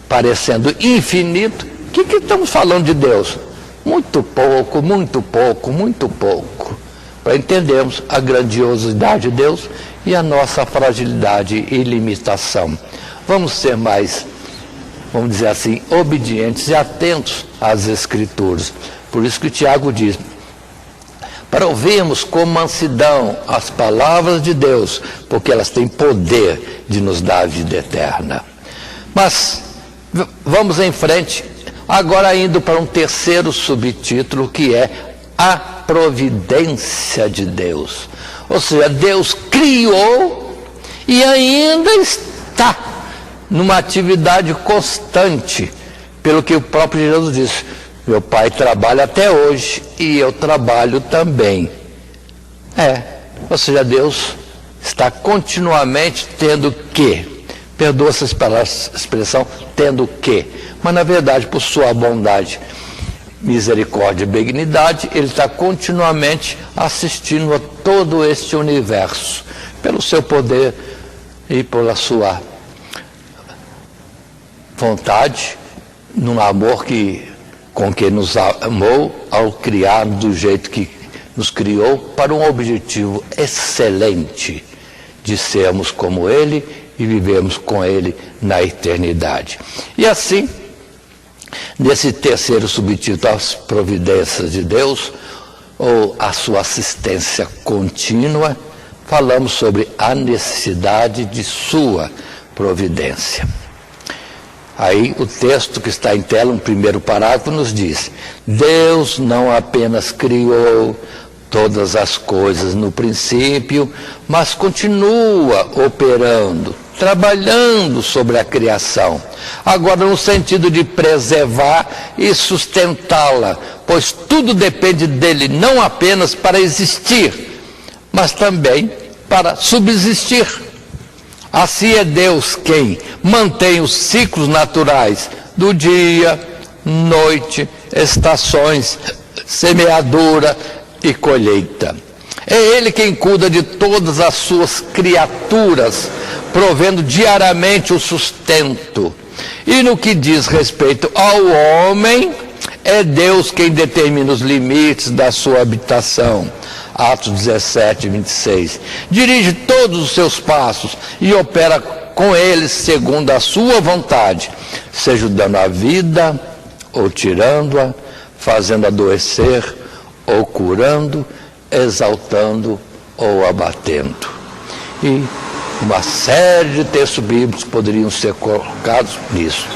parecendo infinito, o que estamos falando de Deus? Muito pouco, muito pouco, muito pouco, para entendermos a grandiosidade de Deus e a nossa fragilidade e limitação. Vamos ser mais vamos dizer assim, obedientes e atentos às Escrituras. Por isso que Tiago diz, para ouvirmos com mansidão as palavras de Deus, porque elas têm poder de nos dar a vida eterna. Mas vamos em frente, agora indo para um terceiro subtítulo, que é a providência de Deus. Ou seja, Deus criou e ainda está numa atividade constante, pelo que o próprio Jesus disse, meu Pai trabalha até hoje e eu trabalho também. Ou seja, Deus está continuamente tendo que, perdoa essa expressão, tendo que, mas na verdade por sua bondade, misericórdia e benignidade, Ele está continuamente assistindo a todo este universo, pelo seu poder e pela sua vontade, num amor com que nos amou ao criar do jeito que nos criou, para um objetivo excelente de sermos como Ele e vivermos com Ele na eternidade. E assim, nesse terceiro subtítulo, as providências de Deus, ou a sua assistência contínua, falamos sobre a necessidade de sua providência. Aí o texto que está em tela, um primeiro parágrafo, nos diz: Deus não apenas criou todas as coisas no princípio, mas continua operando, trabalhando sobre a criação, agora no sentido de preservar e sustentá-la, pois tudo depende dele, não apenas para existir, mas também para subsistir. Assim é Deus quem mantém os ciclos naturais do dia, noite, estações, semeadura e colheita. É Ele quem cuida de todas as suas criaturas, provendo diariamente o sustento. E no que diz respeito ao homem, é Deus quem determina os limites da sua habitação. Atos 17, 26. Dirige todos os seus passos e opera com eles segundo a sua vontade, seja dando a vida ou tirando-a, fazendo adoecer ou curando, exaltando ou abatendo. E uma série de textos bíblicos poderiam ser colocados nisso.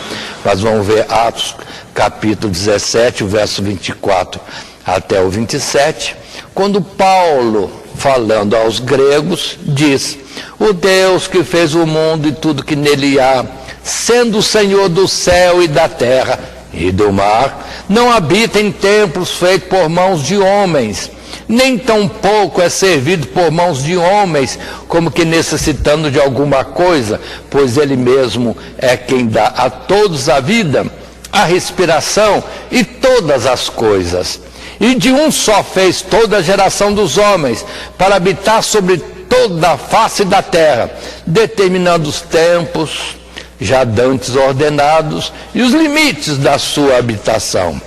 Mas vamos ver Atos capítulo 17, verso 24 até o 27, quando Paulo, falando aos gregos, diz: o Deus que fez o mundo e tudo que nele há, sendo o Senhor do céu e da terra e do mar, não habita em templos feitos por mãos de homens, nem tampouco é servido por mãos de homens, como que necessitando de alguma coisa, pois ele mesmo é quem dá a todos a vida, a respiração e todas as coisas. E de um só fez toda a geração dos homens, para habitar sobre toda a face da terra, determinando os tempos já dantes ordenados e os limites da sua habitação,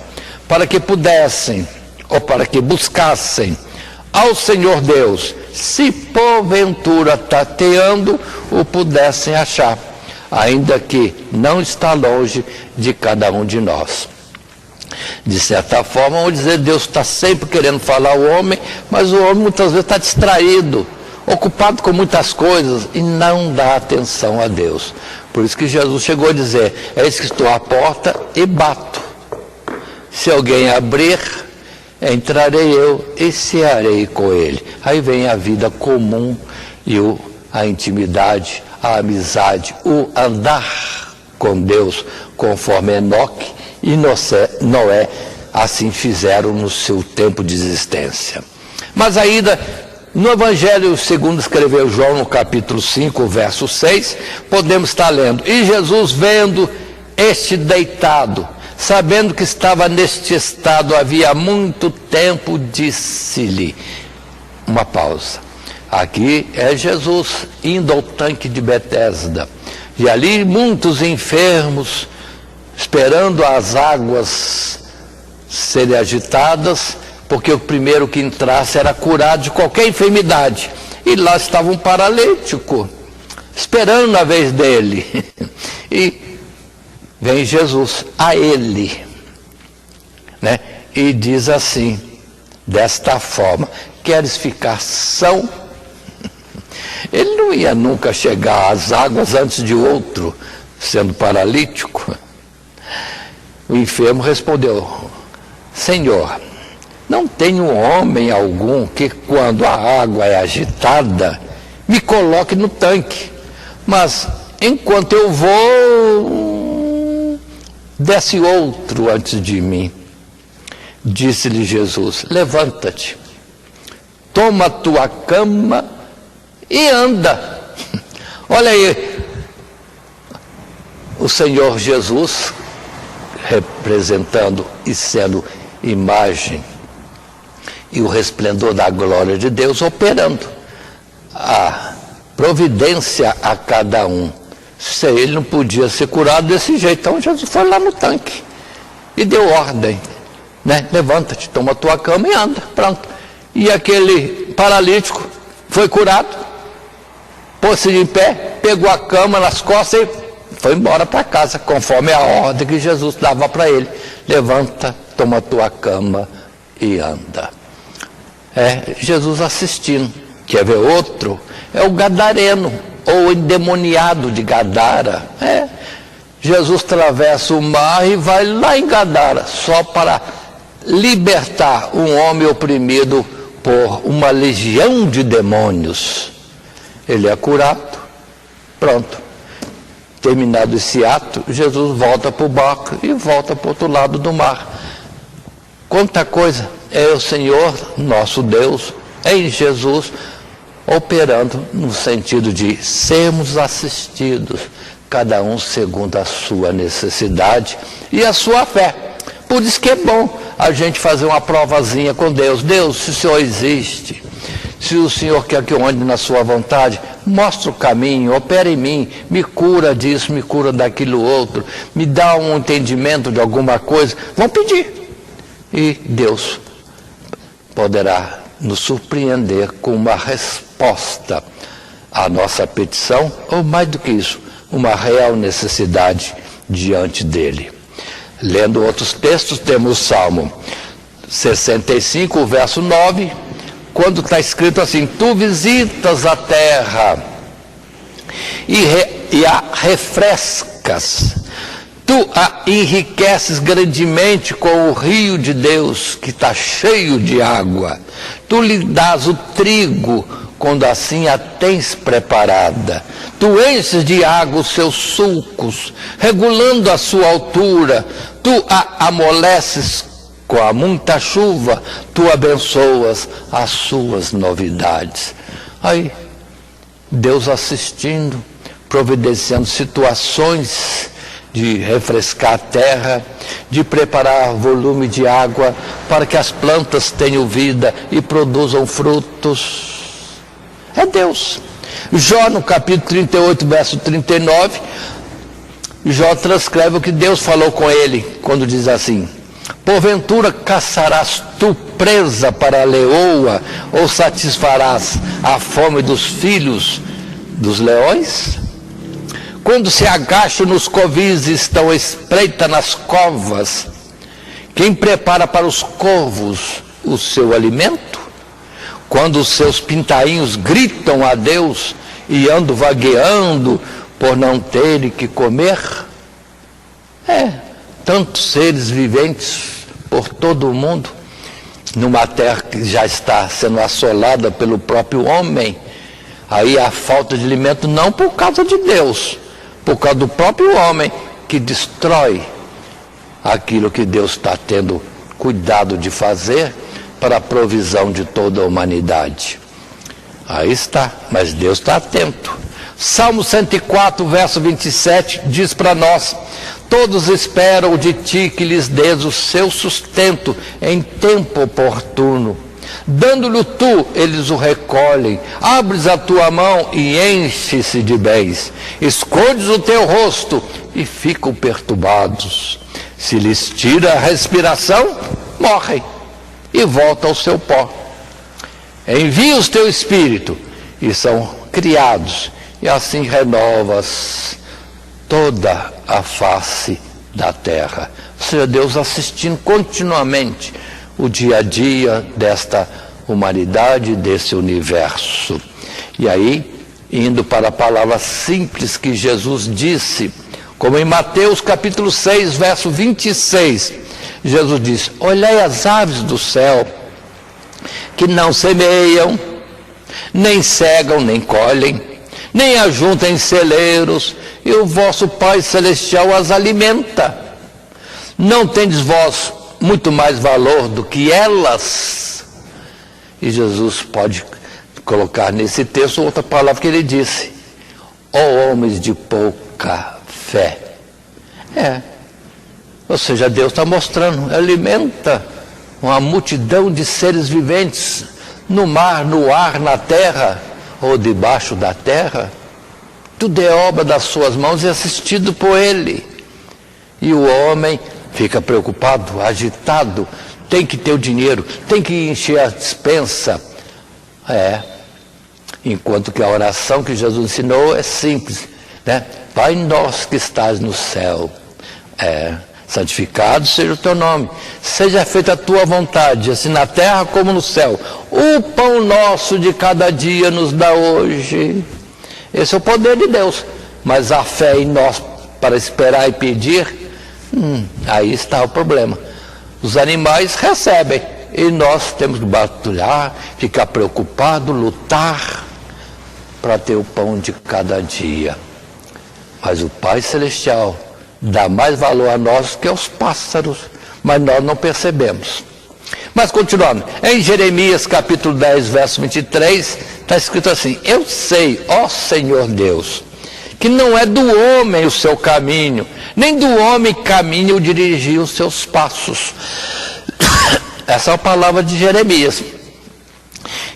para que pudessem, ou para que buscassem ao Senhor Deus, se porventura tateando o pudessem achar, ainda que não está longe de cada um de nós. De certa forma, vamos dizer, Deus está sempre querendo falar ao homem, mas o homem muitas vezes está distraído, ocupado com muitas coisas e não dá atenção a Deus. Por isso que Jesus chegou a dizer: eis que estou à porta e bato. Se alguém abrir, entrarei eu e cearei com ele. Aí vem a vida comum e a intimidade, a amizade, o andar com Deus, conforme Enoque e Noé assim fizeram no seu tempo de existência. Mas ainda no Evangelho segundo escreveu João, no capítulo 5, verso 6, podemos estar lendo: e Jesus, vendo este deitado, sabendo que estava neste estado havia muito tempo, disse-lhe. Uma pausa. Aqui é Jesus indo ao tanque de Betesda, e ali muitos enfermos, esperando as águas serem agitadas, porque o primeiro que entrasse era curado de qualquer enfermidade. E lá estava um paralítico, esperando a vez dele. E vem Jesus a ele, né? E diz assim, desta forma: queres ficar são? Ele não ia nunca chegar às águas antes de outro, sendo paralítico. O enfermo respondeu: Senhor, não tenho homem algum que, quando a água é agitada, me coloque no tanque, mas enquanto eu vou, desce outro antes de mim. Disse-lhe Jesus: levanta-te, toma a tua cama e anda. Olha aí, o Senhor Jesus, representando e sendo imagem e o resplendor da glória de Deus, operando a providência a cada um. Se ele não podia ser curado desse jeito, então Jesus foi lá no tanque e deu ordem, né? Levanta-te, toma a tua cama e anda, pronto. E aquele paralítico foi curado, pôs-se de pé, pegou a cama nas costas e foi embora para casa, conforme a ordem que Jesus dava para ele: levanta, toma a tua cama e anda. É Jesus assistindo. Quer ver outro? É o gadareno, ou endemoniado de Gadara. Jesus atravessa o mar e vai lá em Gadara, só para libertar um homem oprimido por uma legião de demônios. Ele é curado, pronto. Terminado esse ato, Jesus volta para o barco e volta para o outro lado do mar. Quanta coisa é o Senhor, nosso Deus, em Jesus, operando no sentido de sermos assistidos, cada um segundo a sua necessidade e a sua fé. Por isso que é bom a gente fazer uma provazinha com Deus. Deus, se o Senhor existe, se o Senhor quer que eu ande na sua vontade, mostra o caminho, opera em mim, me cura disso, me cura daquilo outro, me dá um entendimento de alguma coisa. Vão pedir. E Deus poderá nos surpreender com uma resposta à nossa petição, ou mais do que isso, uma real necessidade diante dele. Lendo outros textos, temos o Salmo 65, o verso 9, quando está escrito assim: tu visitas a terra e a refrescas, tu a enriqueces grandemente com o rio de Deus, que está cheio de água. Tu lhe dás o trigo, quando assim a tens preparada. Tu enches de água os seus sulcos, regulando a sua altura. Tu a amoleces com a muita chuva. Tu abençoas as suas novidades. Aí, Deus assistindo, providenciando situações de refrescar a terra, de preparar volume de água para que as plantas tenham vida e produzam frutos. É Deus. Jó, no capítulo 38, verso 39, Jó transcreve o que Deus falou com ele, quando diz assim: porventura caçarás tu presa para a leoa, ou satisfarás a fome dos filhos dos leões? Quando se agacham nos covis e estão espreita nas covas, quem prepara para os corvos o seu alimento? Quando os seus pintainhos gritam a Deus e andam vagueando por não terem que comer? Tantos seres viventes por todo o mundo, numa terra que já está sendo assolada pelo próprio homem. Aí a falta de alimento não por causa de Deus, por causa do próprio homem, que destrói aquilo que Deus está tendo cuidado de fazer para a provisão de toda a humanidade. Aí está, mas Deus está atento. Salmo 104, verso 27, diz para nós: todos esperam de ti que lhes dês o seu sustento em tempo oportuno. Dando-lhe tu, eles o recolhem. Abres a tua mão e enche-se de bens. Escondes o teu rosto e ficam perturbados. Se lhes tira a respiração, morrem e voltam ao seu pó. Envia o teu espírito e são criados, e assim renovas toda a face da terra. Ou seja, Deus assistindo continuamente o dia a dia desta humanidade, desse universo. E aí, indo para a palavra simples que Jesus disse, como em Mateus capítulo 6, verso 26, Jesus diz: olhai as aves do céu, que não semeiam, nem cegam, nem colhem, nem ajuntam em celeiros, e o vosso Pai Celestial as alimenta. Não tendes vós muito mais valor do que elas? E Jesus pode colocar nesse texto outra palavra que ele disse: ó homens de pouca fé. Ou seja, Deus está mostrando, alimenta uma multidão de seres viventes no mar, no ar, na terra ou debaixo da terra. Tudo é obra das suas mãos e assistido por ele. E o homem fica preocupado, agitado, tem que ter o dinheiro, tem que encher a despensa. Enquanto que a oração que Jesus ensinou é simples, né? Pai nosso que estás no céu, santificado seja o teu nome, seja feita a tua vontade, assim na terra como no céu. O pão nosso de cada dia nos dá hoje. Esse é o poder de Deus. Mas a fé em nós para esperar e pedir, aí está o problema. Os animais recebem e nós temos que batalhar, ficar preocupado, lutar para ter o pão de cada dia. Mas o Pai Celestial dá mais valor a nós que aos pássaros, mas nós não percebemos. Mas continuando, em Jeremias capítulo 10, verso 23, está escrito assim: eu sei, ó Senhor Deus, que não é do homem o seu caminho, nem do homem caminho dirigir os seus passos. Essa é a palavra de Jeremias,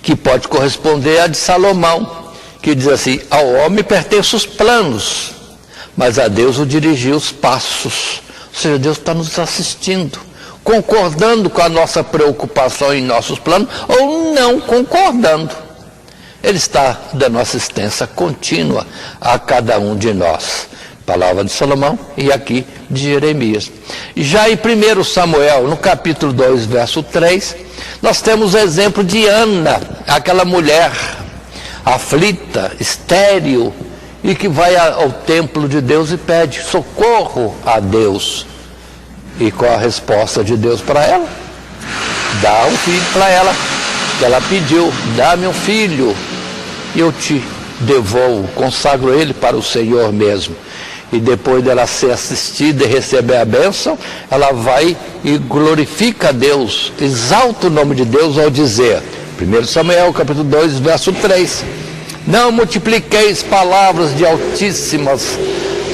que pode corresponder à de Salomão, que diz assim: ao homem pertencem os planos, mas a Deus o dirigir os passos. Ou seja, Deus está nos assistindo, concordando com a nossa preocupação em nossos planos, ou não concordando. Ele está dando assistência contínua a cada um de nós. Palavra de Salomão e aqui de Jeremias. Já em 1 Samuel, no capítulo 2, verso 3, nós temos o exemplo de Ana, aquela mulher aflita, estéril, e que vai ao templo de Deus e pede socorro a Deus. E qual a resposta de Deus para ela? Dá um filho para ela, que ela pediu: dá-me um filho, e eu te devolvo, consagro ele para o Senhor mesmo. E depois dela ser assistida e receber a bênção, ela vai e glorifica a Deus, exalta o nome de Deus ao dizer, 1 Samuel capítulo 2, verso 3, não multipliqueis palavras de altíssimas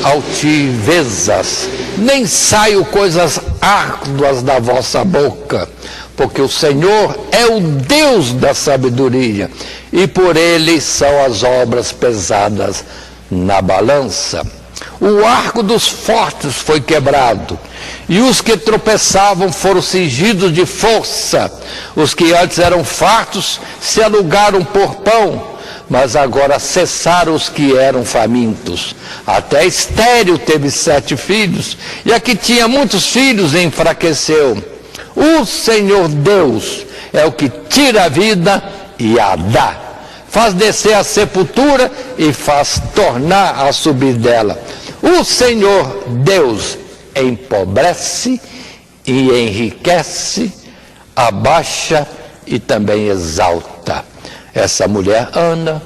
altivezas, nem saio coisas árduas da vossa boca, porque o Senhor é o Deus da sabedoria, e por ele são as obras pesadas na balança. O arco dos fortes foi quebrado, e os que tropeçavam foram cingidos de força. Os que antes eram fartos se alugaram por pão, mas agora cessaram os que eram famintos. Até estéril teve 7 filhos, e a que tinha muitos filhos enfraqueceu. O Senhor Deus é o que tira a vida e a dá, faz descer a sepultura e faz tornar a subir dela. O Senhor Deus empobrece e enriquece, abaixa e também exalta. Essa mulher, Ana,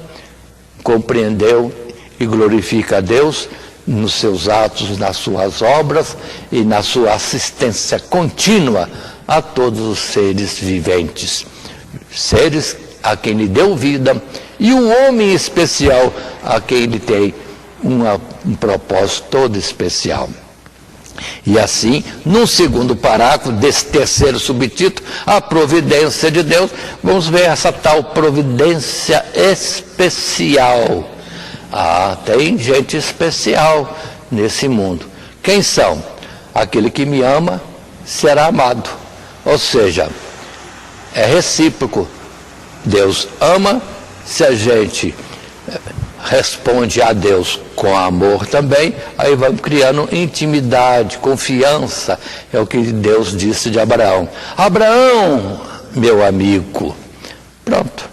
compreendeu e glorifica a Deus nos seus atos, nas suas obras e na sua assistência contínua a todos os seres viventes. Seres a quem lhe deu vida, e o homem especial a quem ele tem um propósito todo especial. E assim, no segundo parágrafo desse terceiro subtítulo, a providência de Deus, vamos ver essa tal providência especial. Tem gente especial nesse mundo. Quem são? Aquele que me ama será amado. Ou seja, é recíproco. Deus ama, se a gente responde a Deus com amor também, aí vamos criando intimidade, confiança. É o que Deus disse de Abraão. Abraão, meu amigo. Pronto.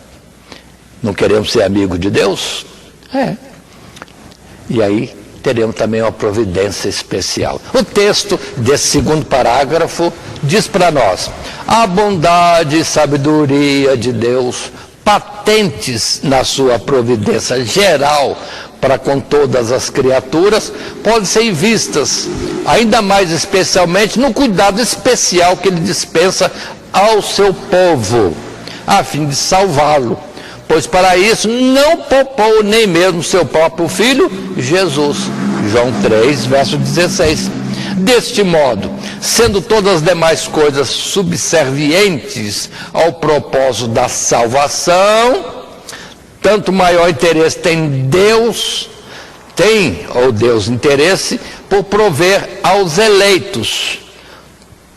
Não queremos ser amigo de Deus? E aí teremos também uma providência especial. O texto desse segundo parágrafo diz para nós: a bondade e sabedoria de Deus, patentes na sua providência geral para com todas as criaturas, podem ser vistas, ainda mais especialmente, no cuidado especial que ele dispensa ao seu povo, a fim de salvá-lo. Pois para isso não poupou nem mesmo seu próprio Filho, Jesus. João 3, verso 16. Deste modo, sendo todas as demais coisas subservientes ao propósito da salvação, tanto maior interesse Deus interesse por prover aos eleitos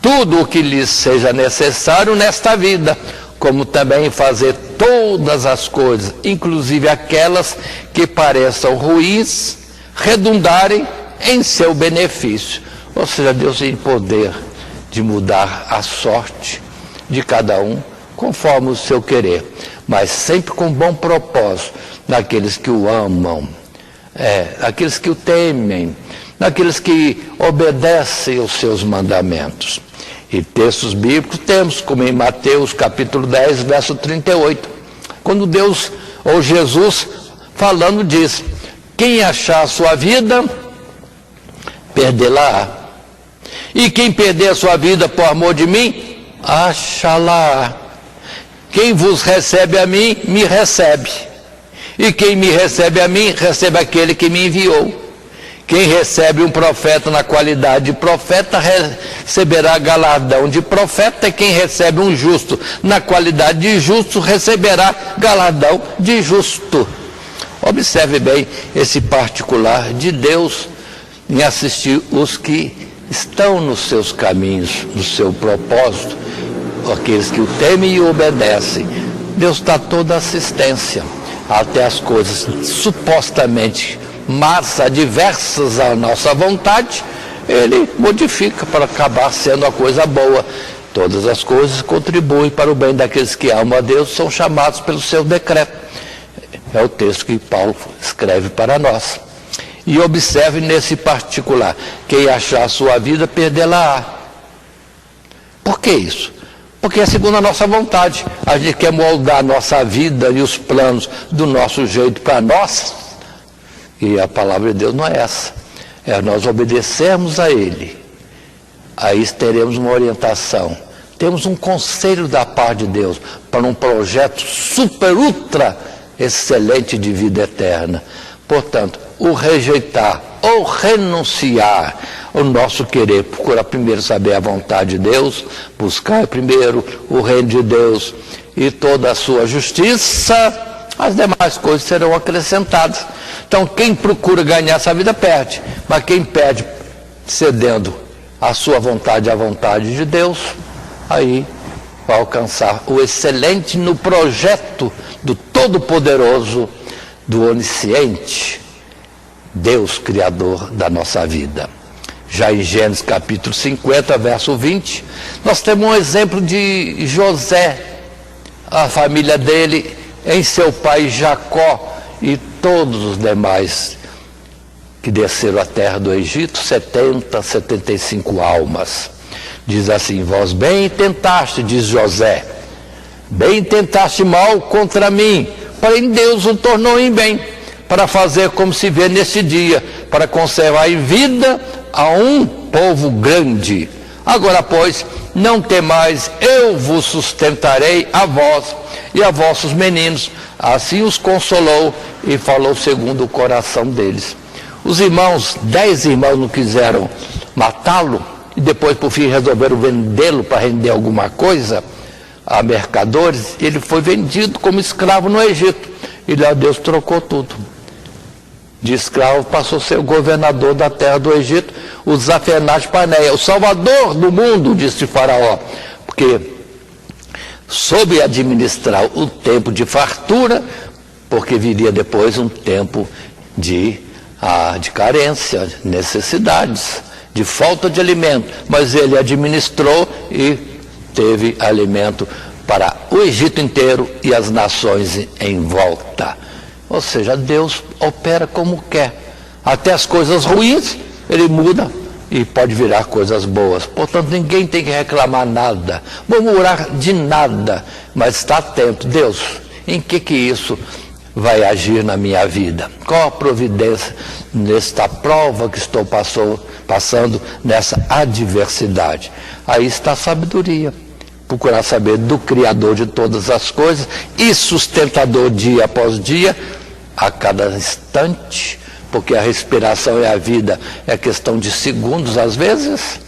tudo o que lhes seja necessário nesta vida, como também fazer todas as coisas, inclusive aquelas que pareçam ruins, redundarem em seu benefício. Ou seja, Deus tem poder de mudar a sorte de cada um conforme o seu querer, mas sempre com bom propósito naqueles que o amam, naqueles que o temem, naqueles que obedecem aos seus mandamentos. E textos bíblicos temos, como em Mateus capítulo 10, verso 38, quando Deus, ou Jesus, falando diz: quem achar a sua vida, perdê-la-á. E quem perder a sua vida por amor de mim, achá-la-á. Quem vos recebe a mim, me recebe. E quem me recebe a mim, recebe aquele que me enviou. Quem recebe um profeta na qualidade de profeta, receberá galardão de profeta, e quem recebe um justo na qualidade de justo, receberá galardão de justo. Observe bem esse particular de Deus em assistir os que estão nos seus caminhos, no seu propósito, aqueles que o temem e o obedecem. Deus dá toda a assistência, até as coisas supostamente mas adversas à nossa vontade, ele modifica para acabar sendo a coisa boa. Todas as coisas contribuem para o bem daqueles que amam a Deus, são chamados pelo seu decreto. É o texto que Paulo escreve para nós. E observe nesse particular: quem achar a sua vida, perdê-la-á. Por que isso? Porque é segundo a nossa vontade. A gente quer moldar a nossa vida e os planos do nosso jeito para nós. E a palavra de Deus não é essa. É nós obedecermos a Ele. Aí teremos uma orientação. Temos um conselho da parte de Deus para um projeto super, ultra excelente de vida eterna. Portanto, o rejeitar ou renunciar o nosso querer, procurar primeiro saber a vontade de Deus, buscar primeiro o reino de Deus e toda a sua justiça, as demais coisas serão acrescentadas. Então, quem procura ganhar essa vida perde, mas quem perde cedendo a sua vontade à vontade de Deus, aí vai alcançar o excelente no projeto do Todo-Poderoso, do Onisciente, Deus Criador da nossa vida. Já em Gênesis capítulo 50, verso 20, nós temos um exemplo de José, a família dele, em seu pai Jacó e todos os demais que desceram à terra do Egito, 75 almas. Diz assim: vós bem tentaste, diz José, bem tentaste mal contra mim, porém Deus o tornou em bem, para fazer como se vê neste dia, para conservar em vida a um povo grande. Agora, pois, não temais, eu vos sustentarei a vós e a vossos meninos. Assim os consolou e falou segundo o coração deles. Os irmãos, 10 irmãos não quiseram matá-lo, e depois por fim resolveram vendê-lo para render alguma coisa a mercadores. Ele foi vendido como escravo no Egito, e lá Deus trocou tudo. De escravo passou a ser o governador da terra do Egito, o Zafenate-Paneia, o salvador do mundo, disse Faraó, porque soube administrar o tempo de fartura, porque viria depois um tempo de de carência, necessidades, de falta de alimento, mas ele administrou e teve alimento para o Egito inteiro e as nações em volta. Ou seja, Deus opera como quer. Até as coisas ruins, ele muda e pode virar coisas boas. Portanto, ninguém tem que reclamar nada, murmurar de nada, mas está atento. Deus, em que isso vai agir na minha vida? Qual a providência nesta prova que estou passando, nessa adversidade? Aí está a sabedoria. Procurar saber do Criador de todas as coisas e sustentador dia após dia, a cada instante, porque a respiração e a vida é questão de segundos às vezes,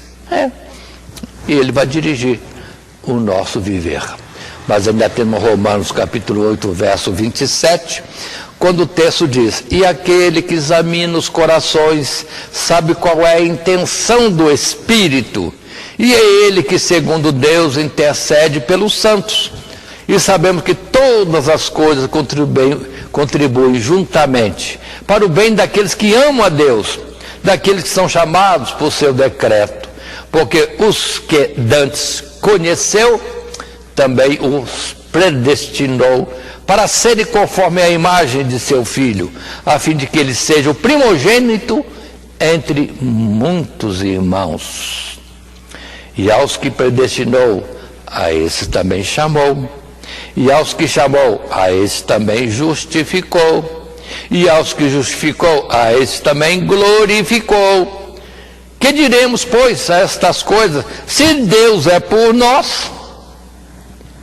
e ele vai dirigir o nosso viver. Mas ainda temos Romanos capítulo 8, verso 27, quando o texto diz: e aquele que examina os corações sabe qual é a intenção do Espírito, e é ele que, segundo Deus, intercede pelos santos. E sabemos que todas as coisas contribuem juntamente para o bem daqueles que amam a Deus, daqueles que são chamados por seu decreto. Porque os que dantes conheceu, também os predestinou para serem conforme a imagem de seu Filho, a fim de que ele seja o primogênito entre muitos irmãos. E aos que predestinou, a esses também chamou. E aos que chamou, a esses também justificou. E aos que justificou, a esses também glorificou. Que diremos, pois, a estas coisas? Se Deus é por nós,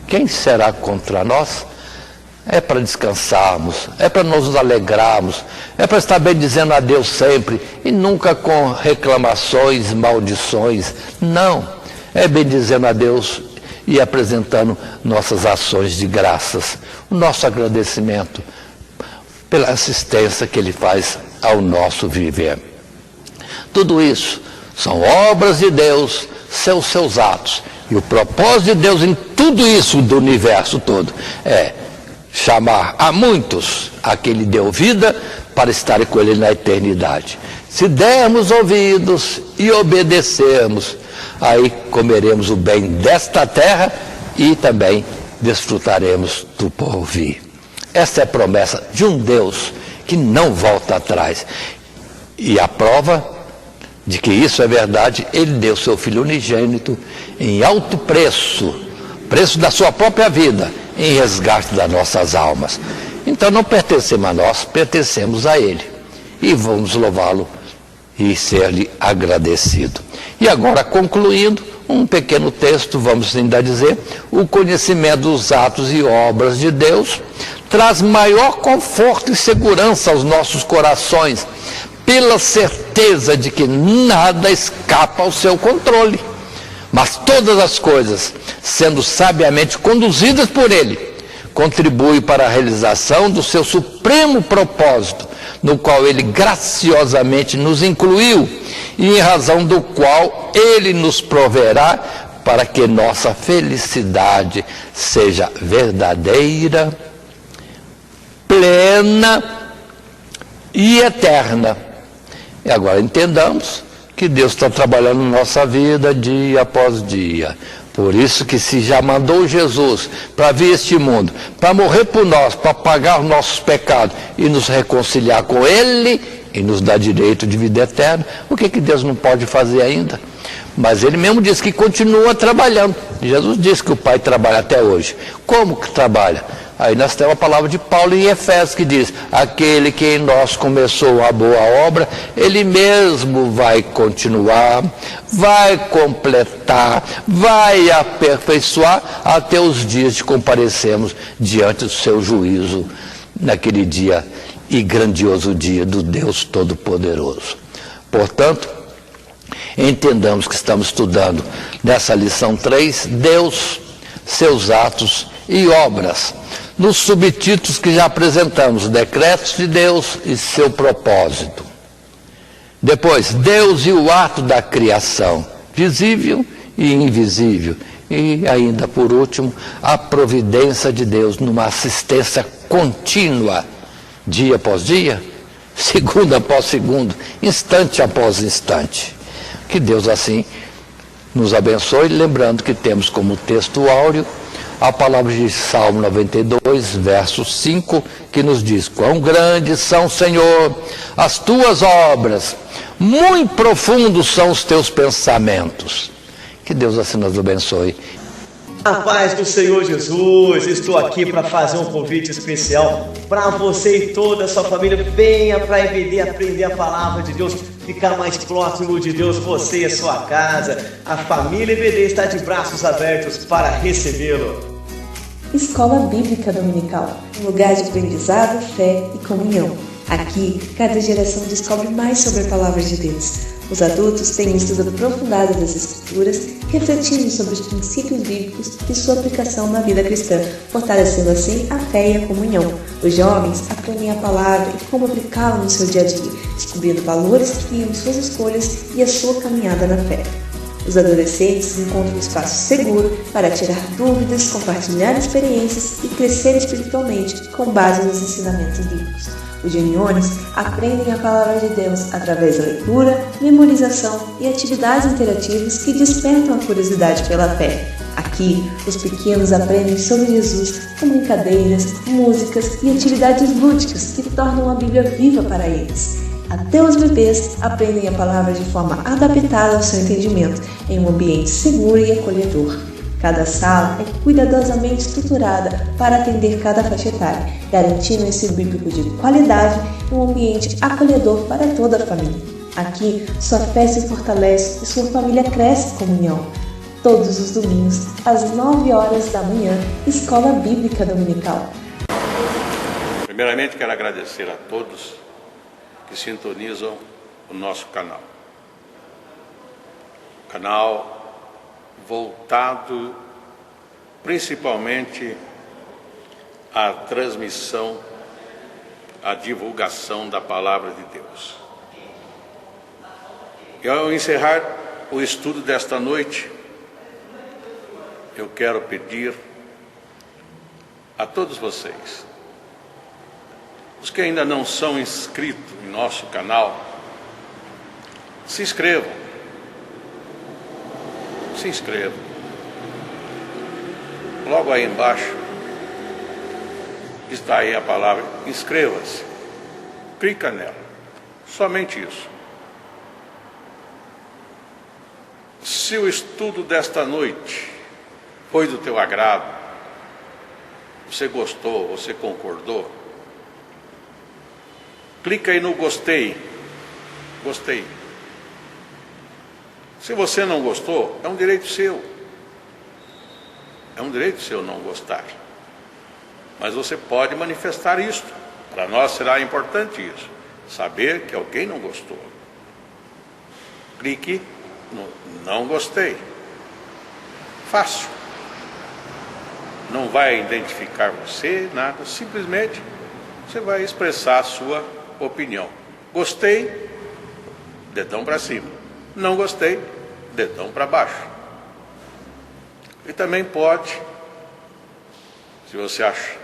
quem será contra nós? É para descansarmos, é para nos alegrarmos, é para estar bem dizendo a Deus sempre, e nunca com reclamações, maldições. Não, é bem dizendo a Deus e apresentando nossas ações de graças, o nosso agradecimento pela assistência que Ele faz ao nosso viver. Tudo isso são obras de Deus, seus atos. E o propósito de Deus em tudo isso do universo todo é chamar a muitos a quem Ele deu vida para estarem com Ele na eternidade. Se dermos ouvidos e obedecermos, aí comeremos o bem desta terra e também desfrutaremos do porvir. Essa é a promessa de um Deus que não volta atrás. E a prova de que isso é verdade, Ele deu seu Filho unigênito em alto preço, preço da sua própria vida, em resgate das nossas almas. Então não pertencemos a nós, pertencemos a Ele. E vamos louvá-lo e ser-lhe agradecido. E agora, concluindo, um pequeno texto, vamos ainda dizer: o conhecimento dos atos e obras de Deus traz maior conforto e segurança aos nossos corações, pela certeza de que nada escapa ao seu controle. Mas todas as coisas, sendo sabiamente conduzidas por Ele, contribuem para a realização do seu supremo propósito, no qual Ele graciosamente nos incluiu, e em razão do qual Ele nos proverá para que nossa felicidade seja verdadeira, plena e eterna. E agora entendamos que Deus está trabalhando na nossa vida dia após dia. Por isso que se já mandou Jesus para vir a este mundo, para morrer por nós, para pagar os nossos pecados e nos reconciliar com Ele e nos dar direito de vida eterna, o que Deus não pode fazer ainda? Mas Ele mesmo disse que continua trabalhando. Jesus disse que o Pai trabalha até hoje. Como que trabalha? Aí nós temos a palavra de Paulo em Efésios que diz: aquele que em nós começou a boa obra, Ele mesmo vai continuar, vai completar, vai aperfeiçoar até os dias de comparecermos diante do seu juízo, naquele dia e grandioso dia do Deus Todo-Poderoso. Portanto, entendamos que estamos estudando nessa lição 3, Deus, seus atos e obras, nos subtítulos que já apresentamos: decretos de Deus e seu propósito. Depois, Deus e o ato da criação, visível e invisível. E ainda, por último, a providência de Deus numa assistência contínua, dia após dia, segundo após segundo, instante após instante. Que Deus assim nos abençoe, lembrando que temos como texto áureo a palavra de Salmo 92, verso 5, que nos diz: quão grandes são, Senhor, as tuas obras, muito profundos são os teus pensamentos. Que Deus assim nos abençoe. A paz do Senhor Jesus, estou aqui para fazer um convite especial para você e toda a sua família. Venha para a EBD aprender a palavra de Deus, ficar mais próximo de Deus, você e a sua casa. A família EBD está de braços abertos para recebê-lo. Escola Bíblica Dominical, um lugar de aprendizado, fé e comunhão. Aqui, cada geração descobre mais sobre a palavra de Deus. Os adultos têm um estudo aprofundado das Escrituras, refletindo sobre os princípios bíblicos e sua aplicação na vida cristã, fortalecendo assim a fé e a comunhão. Os jovens aprendem a palavra e como aplicá-la no seu dia a dia, descobrindo valores que guiam suas escolhas e a sua caminhada na fé. Os adolescentes encontram um espaço seguro para tirar dúvidas, compartilhar experiências e crescer espiritualmente com base nos ensinamentos bíblicos. Os juniores aprendem a palavra de Deus através da leitura, memorização e atividades interativas que despertam a curiosidade pela fé. Aqui, os pequenos aprendem sobre Jesus com brincadeiras, músicas e atividades lúdicas que tornam a Bíblia viva para eles. Até os bebês aprendem a palavra de forma adaptada ao seu entendimento, em um ambiente seguro e acolhedor. Cada sala é cuidadosamente estruturada para atender cada faixa etária, garantindo um ensino bíblico de qualidade e um ambiente acolhedor para toda a família. Aqui, sua fé se fortalece e sua família cresce em comunhão. Todos os domingos, às 9 horas da manhã, Escola Bíblica Dominical. Primeiramente, quero agradecer a todos que sintonizam o nosso canal. Canal voltado principalmente à transmissão, à divulgação da palavra de Deus. E ao encerrar o estudo desta noite, eu quero pedir a todos vocês, os que ainda não são inscritos em nosso canal, se inscrevam. Se inscreva. Logo aí embaixo está aí a palavra inscreva-se. Clica nela. Somente isso. Se o estudo desta noite foi do teu agrado, você gostou, você concordou, clica aí no gostei. Gostei. Se você não gostou, é um direito seu. É um direito seu não gostar. Mas você pode manifestar isso. Para nós será importante isso. Saber que alguém não gostou. Clique no não gostei. Fácil. Não vai identificar você, nada. Simplesmente você vai expressar a sua opinião. Gostei, dedão para cima. Não gostei, dedão para baixo. E também pode, se você acha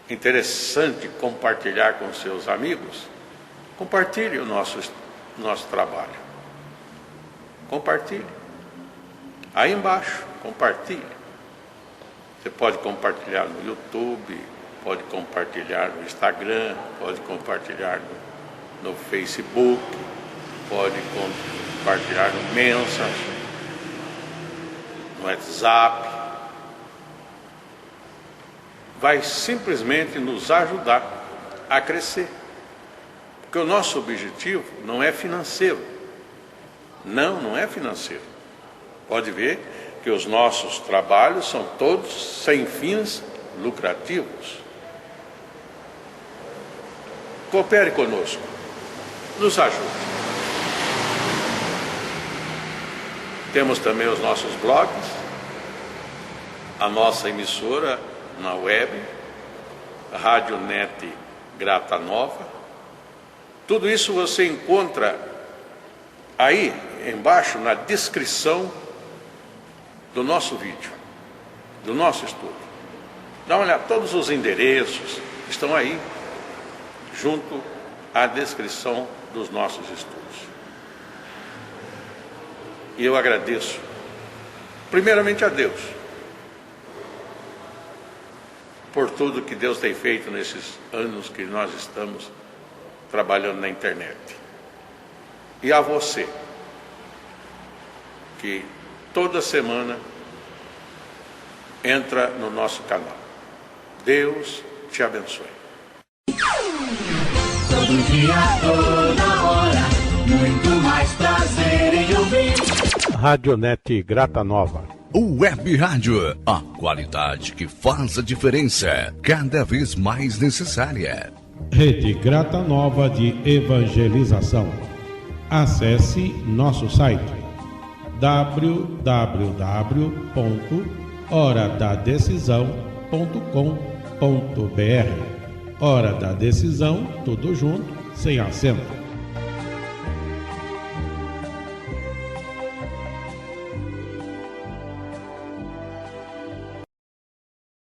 interessante compartilhar com seus amigos, compartilhe o nosso trabalho. Compartilhe. Aí embaixo, compartilhe. Você pode compartilhar no YouTube, pode compartilhar no Instagram, pode compartilhar no Facebook, pode compartilhar no Mensagens, no WhatsApp. Vai simplesmente nos ajudar a crescer. Porque o nosso objetivo não é financeiro. Não é financeiro. Pode ver que os nossos trabalhos são todos sem fins lucrativos. Coopere conosco. Nos ajude. Temos também os nossos blogs, a nossa emissora na web, Rádio Net Grata Nova. Tudo isso você encontra aí embaixo na descrição do nosso vídeo, do nosso estudo. Dá uma olhada, todos os endereços estão aí, junto a descrição dos nossos estudos. E eu agradeço, primeiramente a Deus, por tudo que Deus tem feito nesses anos que nós estamos trabalhando na internet. E a você, que toda semana entra no nosso canal. Deus te abençoe. Todo dia, toda hora, muito mais prazer em ouvir. Radionet Grata Nova. Web Rádio, a qualidade que faz a diferença, cada vez mais necessária. Rede Grata Nova de Evangelização. Acesse nosso site www.horadadecisão.com.br. Hora da Decisão, tudo junto, sem acento.